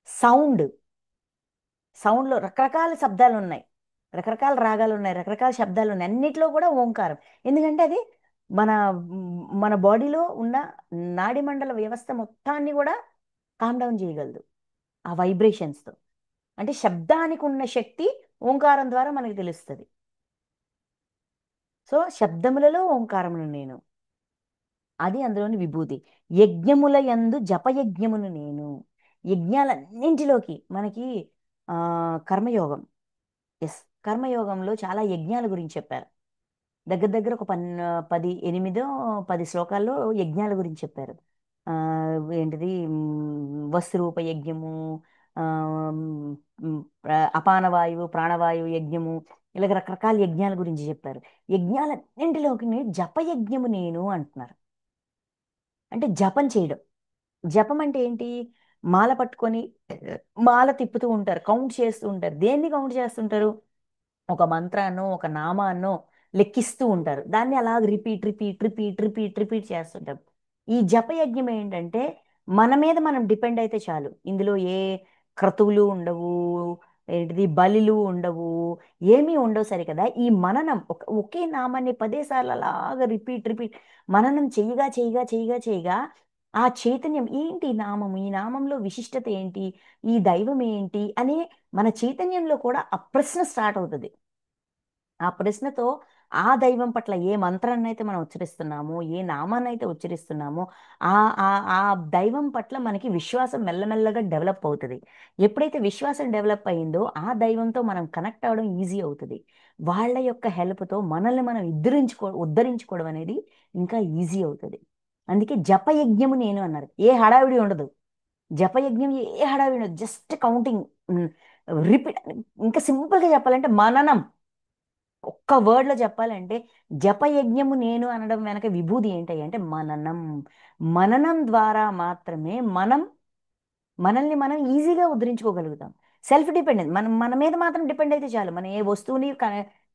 సౌండ్, సౌండ్లో రకరకాల శబ్దాలు ఉన్నాయి, రకరకాల రాగాలు ఉన్నాయి, రకరకాల శబ్దాలు ఉన్నాయి, అన్నిట్లో కూడా ఓంకారం. ఎందుకంటే అది మన మన బాడీలో ఉన్న నాడిమండల వ్యవస్థ మొత్తాన్ని కూడా కామ్ డౌన్ చేయగలదు ఆ వైబ్రేషన్స్తో. అంటే శబ్దానికి ఉన్న శక్తి ఓంకారం ద్వారా మనకి తెలుస్తుంది. సో శబ్దములలో ఓంకారమును నేను, అది అందులోని విభూతి. యజ్ఞముల యందు జపయజ్ఞమును నేను. యజ్ఞాలన్నింటిలోకి మనకి ఆ కర్మయోగం, ఎస్, కర్మయోగంలో చాలా యజ్ఞాల గురించి చెప్పారు. దగ్గర దగ్గర ఒక 8 10 శ్లోకాల్లో యజ్ఞాల గురించి చెప్పారు. ఆ, ఏంటిది, వస్త్రూప యజ్ఞము, ఆ, అపానవాయువు ప్రాణవాయువు యజ్ఞము, ఇలాగ రకరకాల యజ్ఞాల గురించి చెప్పారు. యజ్ఞాలన్నింటిలోకి జపయజ్ఞము నేను అంటున్నారు. అంటే జపం చేయడం. జపం అంటే ఏంటి? మాల పట్టుకొని మాల తిప్పుతూ ఉంటారు, కౌంట్ చేస్తూ ఉంటారు. దేన్ని కౌంట్ చేస్తుంటారు? ఒక మంత్రాన్నో ఒక నామాన్నో లెక్కిస్తూ ఉంటారు. దాన్ని అలా repeat repeat repeat repeat repeat చేస్తుంటాం. ఈ జపయజ్ఞం ఏంటంటే మన మీద మనం డిపెండ్ అయితే చాలు. ఇందులో ఏ క్రతువులు ఉండవు, ఏంటిది బలిలు ఉండవు, ఏమీ ఉండవు సరే కదా. ఈ మననం ఒకే నామాన్ని 10 సార్లు అలాగా రిపీట్ రిపీట్ మననం చెయ్యగా చెయ్యగా చెయ్యగా చెయ్యగా ఆ చైతన్యం ఏంటి, ఈ నామం, ఈ నామంలో విశిష్టత ఏంటి, ఈ దైవం ఏంటి అనే మన చైతన్యంలో కూడా ఆ ప్రశ్న స్టార్ట్ అవుతుంది. ఆ ప్రశ్నతో ఆ దైవం పట్ల ఏ మంత్రాన్ని అయితే మనం ఉచ్చరిస్తున్నామో, ఏ నామాన్ని అయితే ఉచ్చరిస్తున్నామో ఆ ఆ ఆ దైవం పట్ల మనకి విశ్వాసం మెల్లమెల్లగా డెవలప్ అవుతుంది. ఎప్పుడైతే విశ్వాసం డెవలప్ అయిందో ఆ దైవంతో మనం కనెక్ట్ అవ్వడం ఈజీ అవుతుంది. వాళ్ళ యొక్క హెల్ప్తో మనల్ని మనం ఉద్ధరించుకోవడం అనేది ఇంకా ఈజీ అవుతుంది. అందుకే జపయజ్ఞము నేను అన్నారు. ఏ హడావిడి ఉండదు జపయజ్ఞం, ఏ హడావిడి ఉండదు, జస్ట్ కౌంటింగ్, రిపీట్. ఇంకా సింపుల్గా చెప్పాలంటే మననం. ఒక్క వర్డ్లో చెప్పాలంటే జపయజ్ఞము నేను అనడం వెనక విభూది ఏంటి అంటే మననం. మననం ద్వారా మాత్రమే మనల్ని మనం ఈజీగా ఉద్ధరించుకోగలుగుతాం. సెల్ఫ్ డిపెండెంట్, మనం మన మీద మాత్రం డిపెండ్ అయితే చాలు. మనం ఏ వస్తువుని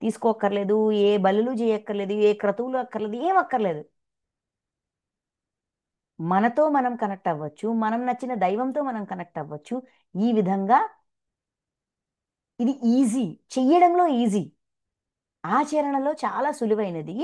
తీసుకోక్కర్లేదు, ఏ బలులు చేయక్కర్లేదు, ఏ క్రతువులు అక్కర్లేదు, ఏం అక్కర్లేదు. మనతో మనం కనెక్ట్ అవ్వచ్చు, మనం నచ్చిన దైవంతో మనం కనెక్ట్ అవ్వచ్చు. ఈ విధంగా ఇది ఈజీ, చెయ్యడంలో ఈజీ, ఆచరణలో చాలా సులువైనది.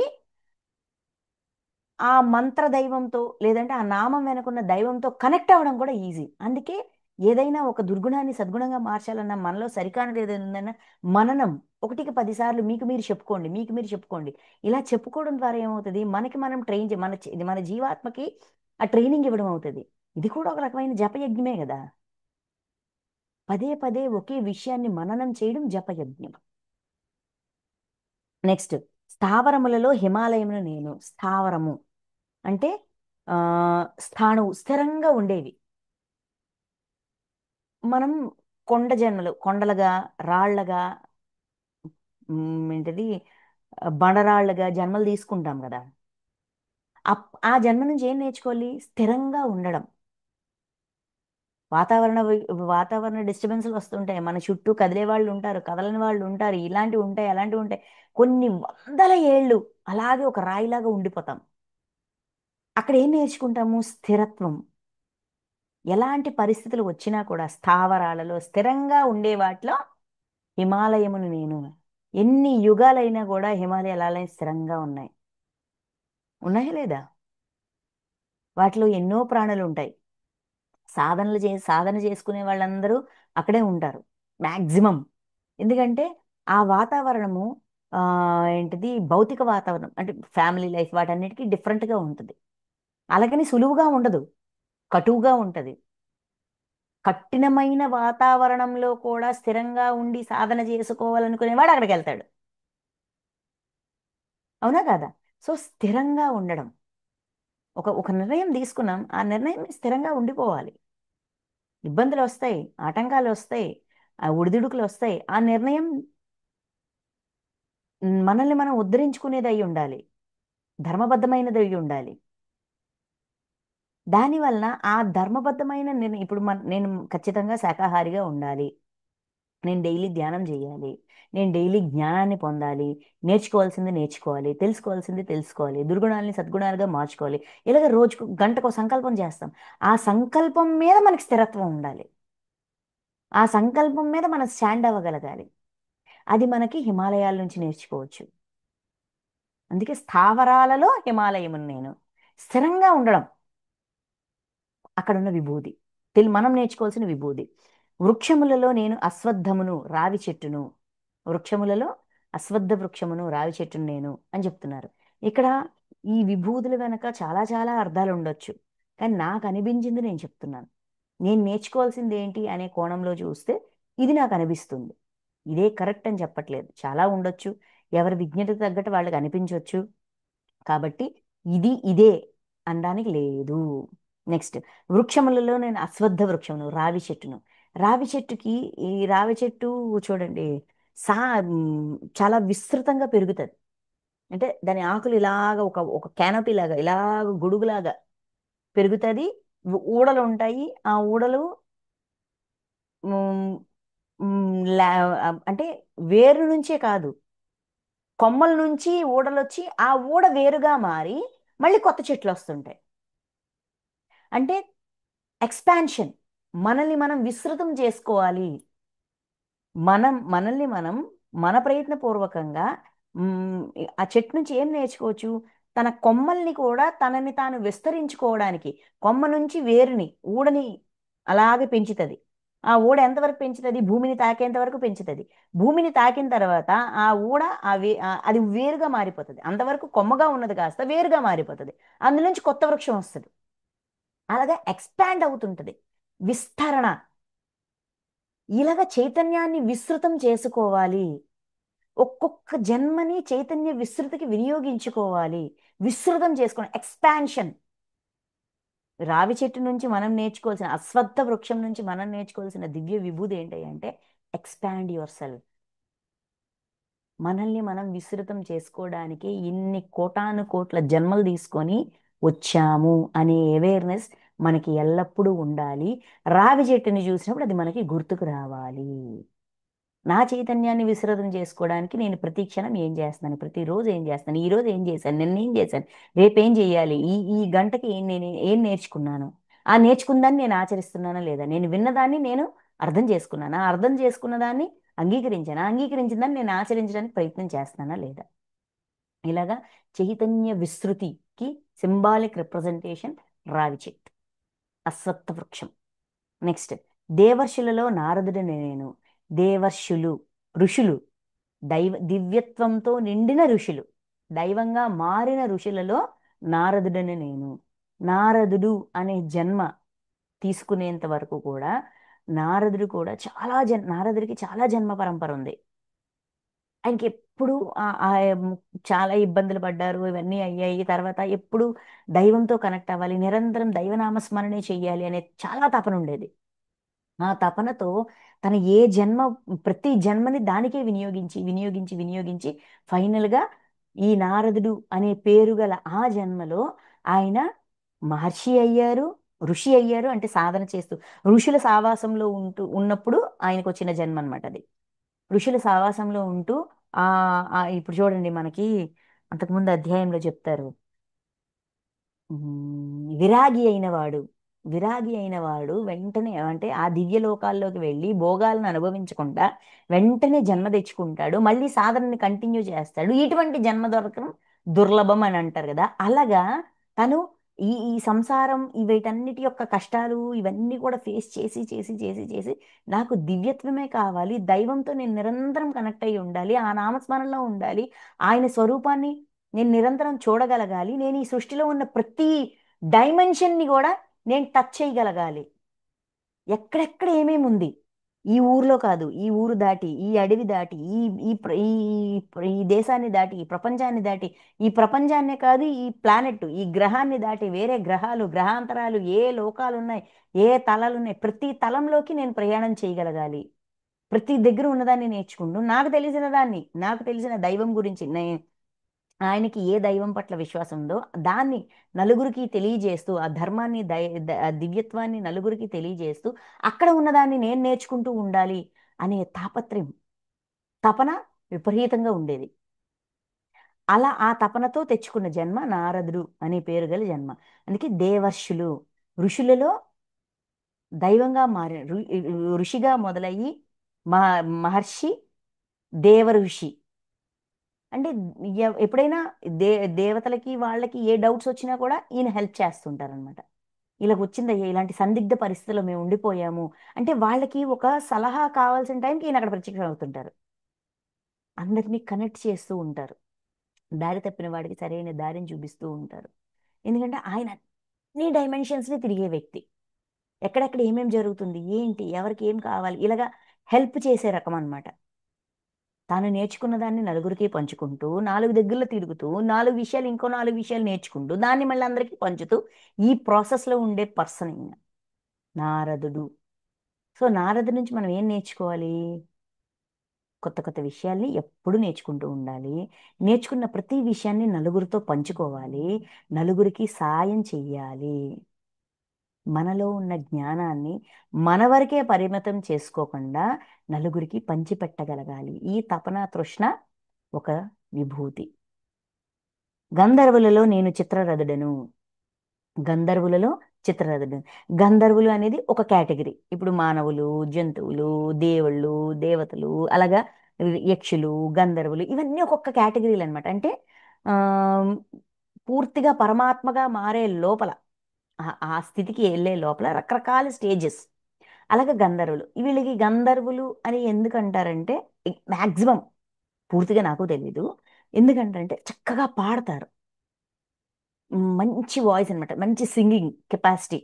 ఆ మంత్ర దైవంతో లేదంటే ఆ నామం వెనుకున్న దైవంతో కనెక్ట్ అవ్వడం కూడా ఈజీ. అందుకే ఏదైనా ఒక దుర్గుణాన్ని సద్గుణంగా మార్చాలన్నా, మనలో సరికానిది ఏదైనా ఉందన్నా మననం 1కి 10 సార్లు మీకు మీరు చెప్పుకోండి, మీకు మీరు చెప్పుకోండి. ఇలా చెప్పుకోవడం ద్వారా ఏమవుతుంది, మనకి మనం ట్రైన్ మన జీవాత్మకి ఆ ట్రైనింగ్ ఇవ్వడం అవుతుంది. ఇది కూడా ఒక రకమైన జపయజ్ఞమే కదా. పదే పదే ఒకే విషయాన్ని మననం చేయడం జపయజ్ఞం. నెక్స్ట్, స్థావరములలో హిమాలయమును నేను. స్థావరము అంటే ఆ స్థాణువు, స్థిరంగా ఉండేవి. మనం కొండలుగా, రాళ్ళగా, ఏంటిది, బండరాళ్ళుగా జన్మలు తీసుకుంటాం కదా. ఆ జన్మ నుంచి ఏం నేర్చుకోవాలి? స్థిరంగా ఉండడం. వాతావరణ వాతావరణ డిస్టర్బెన్స్లు వస్తుంటాయి, మన చుట్టూ కదిలే వాళ్ళు ఉంటారు, కదలని వాళ్ళు ఉంటారు, ఇలాంటివి ఉంటాయి అలాంటివి ఉంటాయి. కొన్ని వందల ఏళ్ళు అలాగే ఒక రాయిలాగా ఉండిపోతాం. అక్కడ ఏం నేర్చుకుంటాము? స్థిరత్వం. ఎలాంటి పరిస్థితులు వచ్చినా కూడా స్థావరాలలో స్థిరంగా ఉండే వాటిలో హిమాలయమును నేను. ఎన్ని యుగాలైనా కూడా హిమాలయాలు అలానే స్థిరంగా ఉన్నాయి. ఉన్నాయా లేదా? వాటిలో ఎన్నో ప్రాణులు ఉంటాయి. సాధన చేసుకునే వాళ్ళందరూ అక్కడే ఉంటారు మ్యాక్సిమం. ఎందుకంటే ఆ వాతావరణము ఆ ఏంటిది, భౌతిక వాతావరణం అంటే ఫ్యామిలీ లైఫ్ వాటన్నిటికీ డిఫరెంట్గా ఉంటుంది. అలాగని సులువుగా ఉండదు, కటువుగా ఉంటుంది. కఠినమైన వాతావరణంలో కూడా స్థిరంగా ఉండి సాధన చేసుకోవాలనుకునేవాడు అక్కడికి వెళ్తాడు. అవునా కాదా? సో స్థిరంగా ఉండడం, ఒక నిర్ణయం తీసుకున్నాం, ఆ నిర్ణయం స్థిరంగా ఉండిపోవాలి. ఇబ్బందులు వస్తాయి, ఆటంకాలు వస్తాయి, ఆ ఒడిదుడుకులు వస్తాయి, ఆ నిర్ణయం మనల్ని మనం ఉద్ధరించుకునేది అయి ఉండాలి, ధర్మబద్ధమైనది అయి ఉండాలి. దానివలన ఆ ధర్మబద్ధమైన ఇప్పుడు నేను ఖచ్చితంగా శాకాహారిగా ఉండాలి, నేను డైలీ ధ్యానం చేయాలి, నేను డైలీ జ్ఞానాన్ని పొందాలి, నేర్చుకోవాల్సింది నేర్చుకోవాలి, తెలుసుకోవాల్సింది తెలుసుకోవాలి, దుర్గుణాలని సద్గుణాలుగా మార్చుకోవాలి. ఇలాగ రోజుకు గంటకు సంకల్పం చేస్తాం. ఆ సంకల్పం మీద మనకి స్థిరత్వం ఉండాలి, ఆ సంకల్పం మీద మనం స్టాండ్ అవ్వగలగాలి. అది మనకి హిమాలయాల నుంచి నేర్చుకోవచ్చు. అందుకే స్థావరాలలో హిమాలయమును నేను, స్థిరంగా ఉండడం అక్కడున్న విభూది. మనం నేర్చుకోవాల్సిన విభూది. వృక్షములలో నేను అశ్వత్థమును రావి చెట్టును, వృక్షములలో అశ్వత్థ వృక్షమును రావి చెట్టును నేను అని చెప్తున్నారు. ఇక్కడ ఈ విభూతుల వెనక చాలా చాలా అర్థాలు ఉండొచ్చు, కానీ నాకు అనిపించింది నేను చెప్తున్నాను. నేను నేర్చుకోవాల్సింది ఏంటి అనే కోణంలో చూస్తే ఇది నాకు అనిపిస్తుంది. ఇదే కరెక్ట్ అని చెప్పట్లేదు, చాలా ఉండొచ్చు, ఎవరి విజ్ఞతకు తగ్గట్టు వాళ్ళకి అనిపించవచ్చు. కాబట్టి ఇది ఇదే అనడానికి లేదు. నెక్స్ట్, వృక్షములలో నేను అశ్వత్థ వృక్షమును రావి చెట్టును. రావి చెట్టుకి, ఈ రావి చెట్టు చూడండి, సా చాలా విస్తృతంగా పెరుగుతుంది. అంటే దాని ఆకులు ఇలాగ ఒక ఒక క్యానపీ లాగా ఇలాగ గొడుగులాగా పెరుగుతుంది. ఊడలు ఉంటాయి. ఆ ఊడలు మ్, అంటే వేరు నుంచే కాదు, కొమ్మల నుంచి ఊడలొచ్చి ఆ ఊడ వేరుగా మారి మళ్ళీ కొత్త చెట్లు వస్తుంటాయి. అంటే ఎక్స్పాన్షన్, మనల్ని మనం విస్తృతం చేసుకోవాలి. మనల్ని మనం మన ప్రయత్నపూర్వకంగా ఆ చెట్టు నుంచి ఏం నేర్చుకోవచ్చు? తన కొమ్మల్ని కూడా తనని తాను విస్తరించుకోవడానికి, కొమ్మ నుంచి వేరుని ఊడని అలాగే పెంచుతుంది. ఆ ఊడ ఎంతవరకు పెంచుతుంది? భూమిని తాకేంత వరకు పెంచుతుంది. భూమిని తాకిన తర్వాత ఆ ఊడ అది వేరుగా మారిపోతుంది. అంతవరకు కొమ్మగా ఉన్నది కాస్త వేరుగా మారిపోతుంది. అందులోంచి కొత్త వృక్షం వస్తుంది. అలాగే ఎక్స్పాండ్ అవుతుంటది, విస్తరణ. ఇలాగ చైతన్యాన్ని విస్తృతం చేసుకోవాలి. ఒక్కొక్క జన్మని చైతన్య విస్తృతికి వినియోగించుకోవాలి, విస్తృతం చేసుకోవడం, ఎక్స్పాన్షన్. రావి చెట్టు నుంచి మనం నేర్చుకోవాల్సిన, అశ్వత్థ వృక్షం నుంచి మనం నేర్చుకోవాల్సిన దివ్య విభూది ఏంటి అంటే ఎక్స్పాండ్ యువర్ సెల్ఫ్. మనల్ని మనం విస్తృతం చేసుకోవడానికి ఇన్ని కోటాను కోట్ల జన్మలు తీసుకొని వచ్చాము అనే అవేర్నెస్ మనకి ఎల్లప్పుడూ ఉండాలి. రావి చెట్టుని చూసినప్పుడు అది మనకి గుర్తుకు రావాలి. నా చైతన్యాన్ని విస్తృతం చేసుకోవడానికి నేను ప్రతి క్షణం ఏం చేస్తున్నాను, ప్రతిరోజు ఏం చేస్తాను, ఈ రోజు ఏం చేశాను, నిన్న ఏం చేశాను, రేపు ఏం చేయాలి, ఈ ఈ గంటకి నేను ఏం నేర్చుకున్నాను, ఆ నేర్చుకున్నదాన్ని నేను ఆచరిస్తున్నానా లేదా, నేను విన్నదాన్ని నేను అర్థం చేసుకున్నానా, అర్థం చేసుకున్న దాన్ని అంగీకరించానా, అంగీకరించిన దాన్ని నేను ఆచరించడానికి ప్రయత్నం చేస్తున్నానా లేదా. ఇలాగా చైతన్య విస్తృతికి సింబాలిక్ రిప్రజెంటేషన్ రావి చెట్టు, అశ్వత్థ వృక్షం. నెక్స్ట్, దేవర్షులలో నారదుడిని నేను. దేవర్షులు, ఋషులు, దివ్యత్వంతో నిండిన ఋషులు, దైవంగా మారిన ఋషులలో నారదుడిని నేను. నారదుడు అనే జన్మ తీసుకునేంత వరకు కూడా నారదుడు కూడా నారదుడికి చాలా జన్మ పరంపర ఉంది. ఆయనకి ఎప్పుడు చాలా ఇబ్బందులు పడ్డారు, ఇవన్నీ అయ్యాయి. తర్వాత ఎప్పుడు దైవంతో కనెక్ట్ అవ్వాలి, నిరంతరం దైవనామస్మరణే చెయ్యాలి అనే చాలా తపన ఉండేది. ఆ తపనతో తన ఏ జన్మ, ప్రతి జన్మని దానికే వినియోగించి వినియోగించి వినియోగించి ఫైనల్గా ఈ నారదుడు అనే పేరు గల ఆ జన్మలో ఆయన మహర్షి అయ్యారు, ఋషి అయ్యారు. అంటే సాధన చేస్తూ ఋషుల సావాసంలో ఉన్నప్పుడు ఆయనకు వచ్చిన జన్మ అనమాట అది. ఋషుల సావాసంలో ఉంటూ ఆ ఇప్పుడు చూడండి మనకి అంతకుముందు అధ్యాయంలో చెప్తారు, విరాగి అయిన వాడు, విరాగి అయిన వాడు వెంటనే అంటే ఆ దివ్య లోకాల్లోకి వెళ్ళి భోగాలను అనుభవించకుండా వెంటనే జన్మ తెచ్చుకుంటాడు, మళ్ళీ సాధనని కంటిన్యూ చేస్తాడు. ఇటువంటి జన్మ దొరకడం దుర్లభం అని అంటారు కదా. అలాగా తను ఈ సంసారం వీటన్నిటి యొక్క కష్టాలు ఇవన్నీ కూడా ఫేస్ చేసి చేసి చేసి చేసి నాకు దివ్యత్వమే కావాలి, దైవంతో నేను నిరంతరం కనెక్ట్ అయి ఉండాలి, ఆ నామస్మరణలో ఉండాలి, ఆయన స్వరూపాన్ని నేను నిరంతరం చూడగలగాలి, నేను ఈ సృష్టిలో ఉన్న ప్రతి డైమెన్షన్ని కూడా నేను టచ్ చేయగలగాలి. ఎక్కడెక్కడ ఏమేమి ఉంది, ఈ ఊర్లో కాదు, ఈ ఊరు దాటి, ఈ అడవి దాటి, ఈ ఈ ప్ర- ఈ ఈ దేశాన్ని దాటి, ఈ ప్రపంచాన్ని దాటి, ఈ ప్రపంచాన్నే కాదు, ఈ ప్లానెట్, ఈ గ్రహాన్ని దాటి వేరే గ్రహాలు, గ్రహాంతరాలు, ఏ లోకాలు ఉన్నాయి, ఏ తలాలు ఉన్నాయి, ప్రతి తలంలోకి నేను ప్రయాణం చేయగలగాలి. ప్రతి దగ్గర ఉన్నదాన్ని నేర్చుకుంటూ నాకు తెలిసిన దాన్ని, నాకు తెలిసిన దైవం గురించి ఆయనకి ఏ దైవం పట్ల విశ్వాసం ఉందో దాన్ని నలుగురికి తెలియజేస్తూ, ఆ ధర్మాన్ని ఆ దివ్యత్వాన్ని నలుగురికి తెలియజేస్తూ, అక్కడ ఉన్నదాన్ని నేను నేర్చుకుంటూ ఉండాలి అనే తాపత్రయం, తపన విపరీతంగా ఉండేది. అలా ఆ తపనతో తెచ్చుకున్న జన్మ నారదుడు అనే పేరు గల జన్మ. అందుకే దేవర్షులు, ఋషులలో దైవంగా మారిన ఋషిగా మొదలయ్యి మహ మహర్షి, దేవ ఋషి. అంటే ఎప్పుడైనా దే దేవతలకి వాళ్ళకి ఏ డౌట్స్ వచ్చినా కూడా ఈయన హెల్ప్ చేస్తుంటారనమాట. ఇలా వచ్చిందయ్యా, ఇలాంటి సందిగ్ధ పరిస్థితుల్లో మేము ఉండిపోయాము అంటే వాళ్ళకి ఒక సలహా కావాల్సిన టైంకి ఈయన అక్కడ ప్రత్యక్షం అవుతుంటారు. అందరినీ కనెక్ట్ చేస్తూ ఉంటారు. దారి తప్పిన వాడికి సరైన దారిని చూపిస్తూ ఉంటారు. ఎందుకంటే ఆయన అన్ని డైమెన్షన్స్ని తిరిగే వ్యక్తి. ఎక్కడెక్కడ ఏమేం జరుగుతుంది, ఏంటి, ఎవరికి ఏం కావాలి, ఇలాగా హెల్ప్ చేసే రకం అన్నమాట. తాను నేర్చుకున్న దాన్ని నలుగురికి పంచుకుంటూ, నాలుగు దగ్గరలో తిరుగుతూ, నాలుగు విషయాలు ఇంకో నాలుగు విషయాలు నేర్చుకుంటూ, దాన్ని మళ్ళీ అందరికీ పంచుతూ, ఈ ప్రాసెస్లో ఉండే పర్సన్ ఈయన నారదుడు. సో నారదు నుంచి మనం ఏం నేర్చుకోవాలి? కొత్త కొత్త విషయాల్ని ఎప్పుడు నేర్చుకుంటూ ఉండాలి. నేర్చుకున్న ప్రతి విషయాన్ని నలుగురితో పంచుకోవాలి. నలుగురికి సాయం చెయ్యాలి. మనలో ఉన్న జ్ఞానాన్ని మన వరకే పరిమితం చేసుకోకుండా నలుగురికి పంచిపెట్టగలగాలి. ఈ తపన తృష్ణ ఒక విభూతి. గంధర్వులలో నేను చిత్రరథుడను. గంధర్వులలో చిత్రరథుడు. గంధర్వులు అనేది ఒక కేటగిరీ. ఇప్పుడు మానవులు, జంతువులు, దేవుళ్ళు, దేవతలు, అలాగా యక్షులు, గంధర్వులు, ఇవన్నీ ఒక్కొక్క కేటగిరీలు అనమాట. అంటే ఆ పూర్తిగా పరమాత్మగా మారే లోపల, ఆ స్థితికి వెళ్ళే లోపల రకరకాల స్టేజెస్. అలాగే గంధర్వులు, వీళ్ళకి గంధర్వులు అని ఎందుకు అంటారంటే, మ్యాక్సిమం పూర్తిగా నాకు తెలీదు ఎందుకంటారంటే చక్కగా పాడతారు. మంచి వాయిస్ అనమాట, మంచి సింగింగ్ కెపాసిటీ,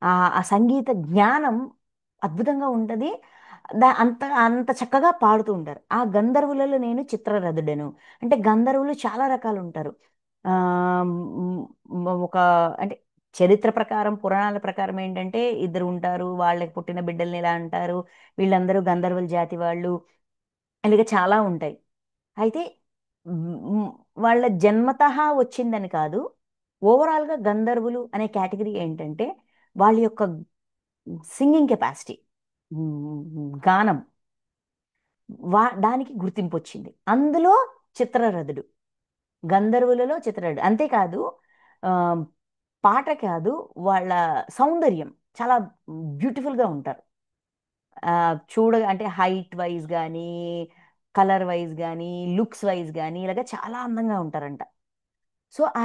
ఆ ఆ సంగీత జ్ఞానం అద్భుతంగా ఉంటుంది. అంత అంత చక్కగా పాడుతూ ఉంటారు. ఆ గంధర్వులలో నేను చిత్రరథుడను. అంటే గంధర్వులు చాలా రకాలు ఉంటారు. ఆ ఒక అంటే చరిత్ర ప్రకారం, పురాణాల ప్రకారం ఏంటంటే ఇద్దరు ఉంటారు, వాళ్ళకి పుట్టిన బిడ్డల్ని ఇలా అంటారు, వీళ్ళందరూ గంధర్వుల జాతి వాళ్ళు, ఇలాగ చాలా ఉంటాయి. అయితే మ్, వాళ్ళ జన్మతహా వచ్చిందని కాదు, ఓవరాల్గా గంధర్వులు అనే కేటగిరీ ఏంటంటే వాళ్ళ యొక్క సింగింగ్ కెపాసిటీ, గానం, దానికి గుర్తింపు వచ్చింది. అందులో చిత్రరథుడు, గంధర్వులలో చిత్రరథుడు. అంతేకాదు ఆ, పాట కాదు, వాళ్ళ సౌందర్యం చాలా బ్యూటిఫుల్గా ఉంటారు. ఆ, అంటే హైట్ వైజ్ కానీ, కలర్ వైజ్ కానీ, లుక్స్ వైజ్ కానీ, ఇలాగ చాలా అందంగా ఉంటారంట. సో ఆ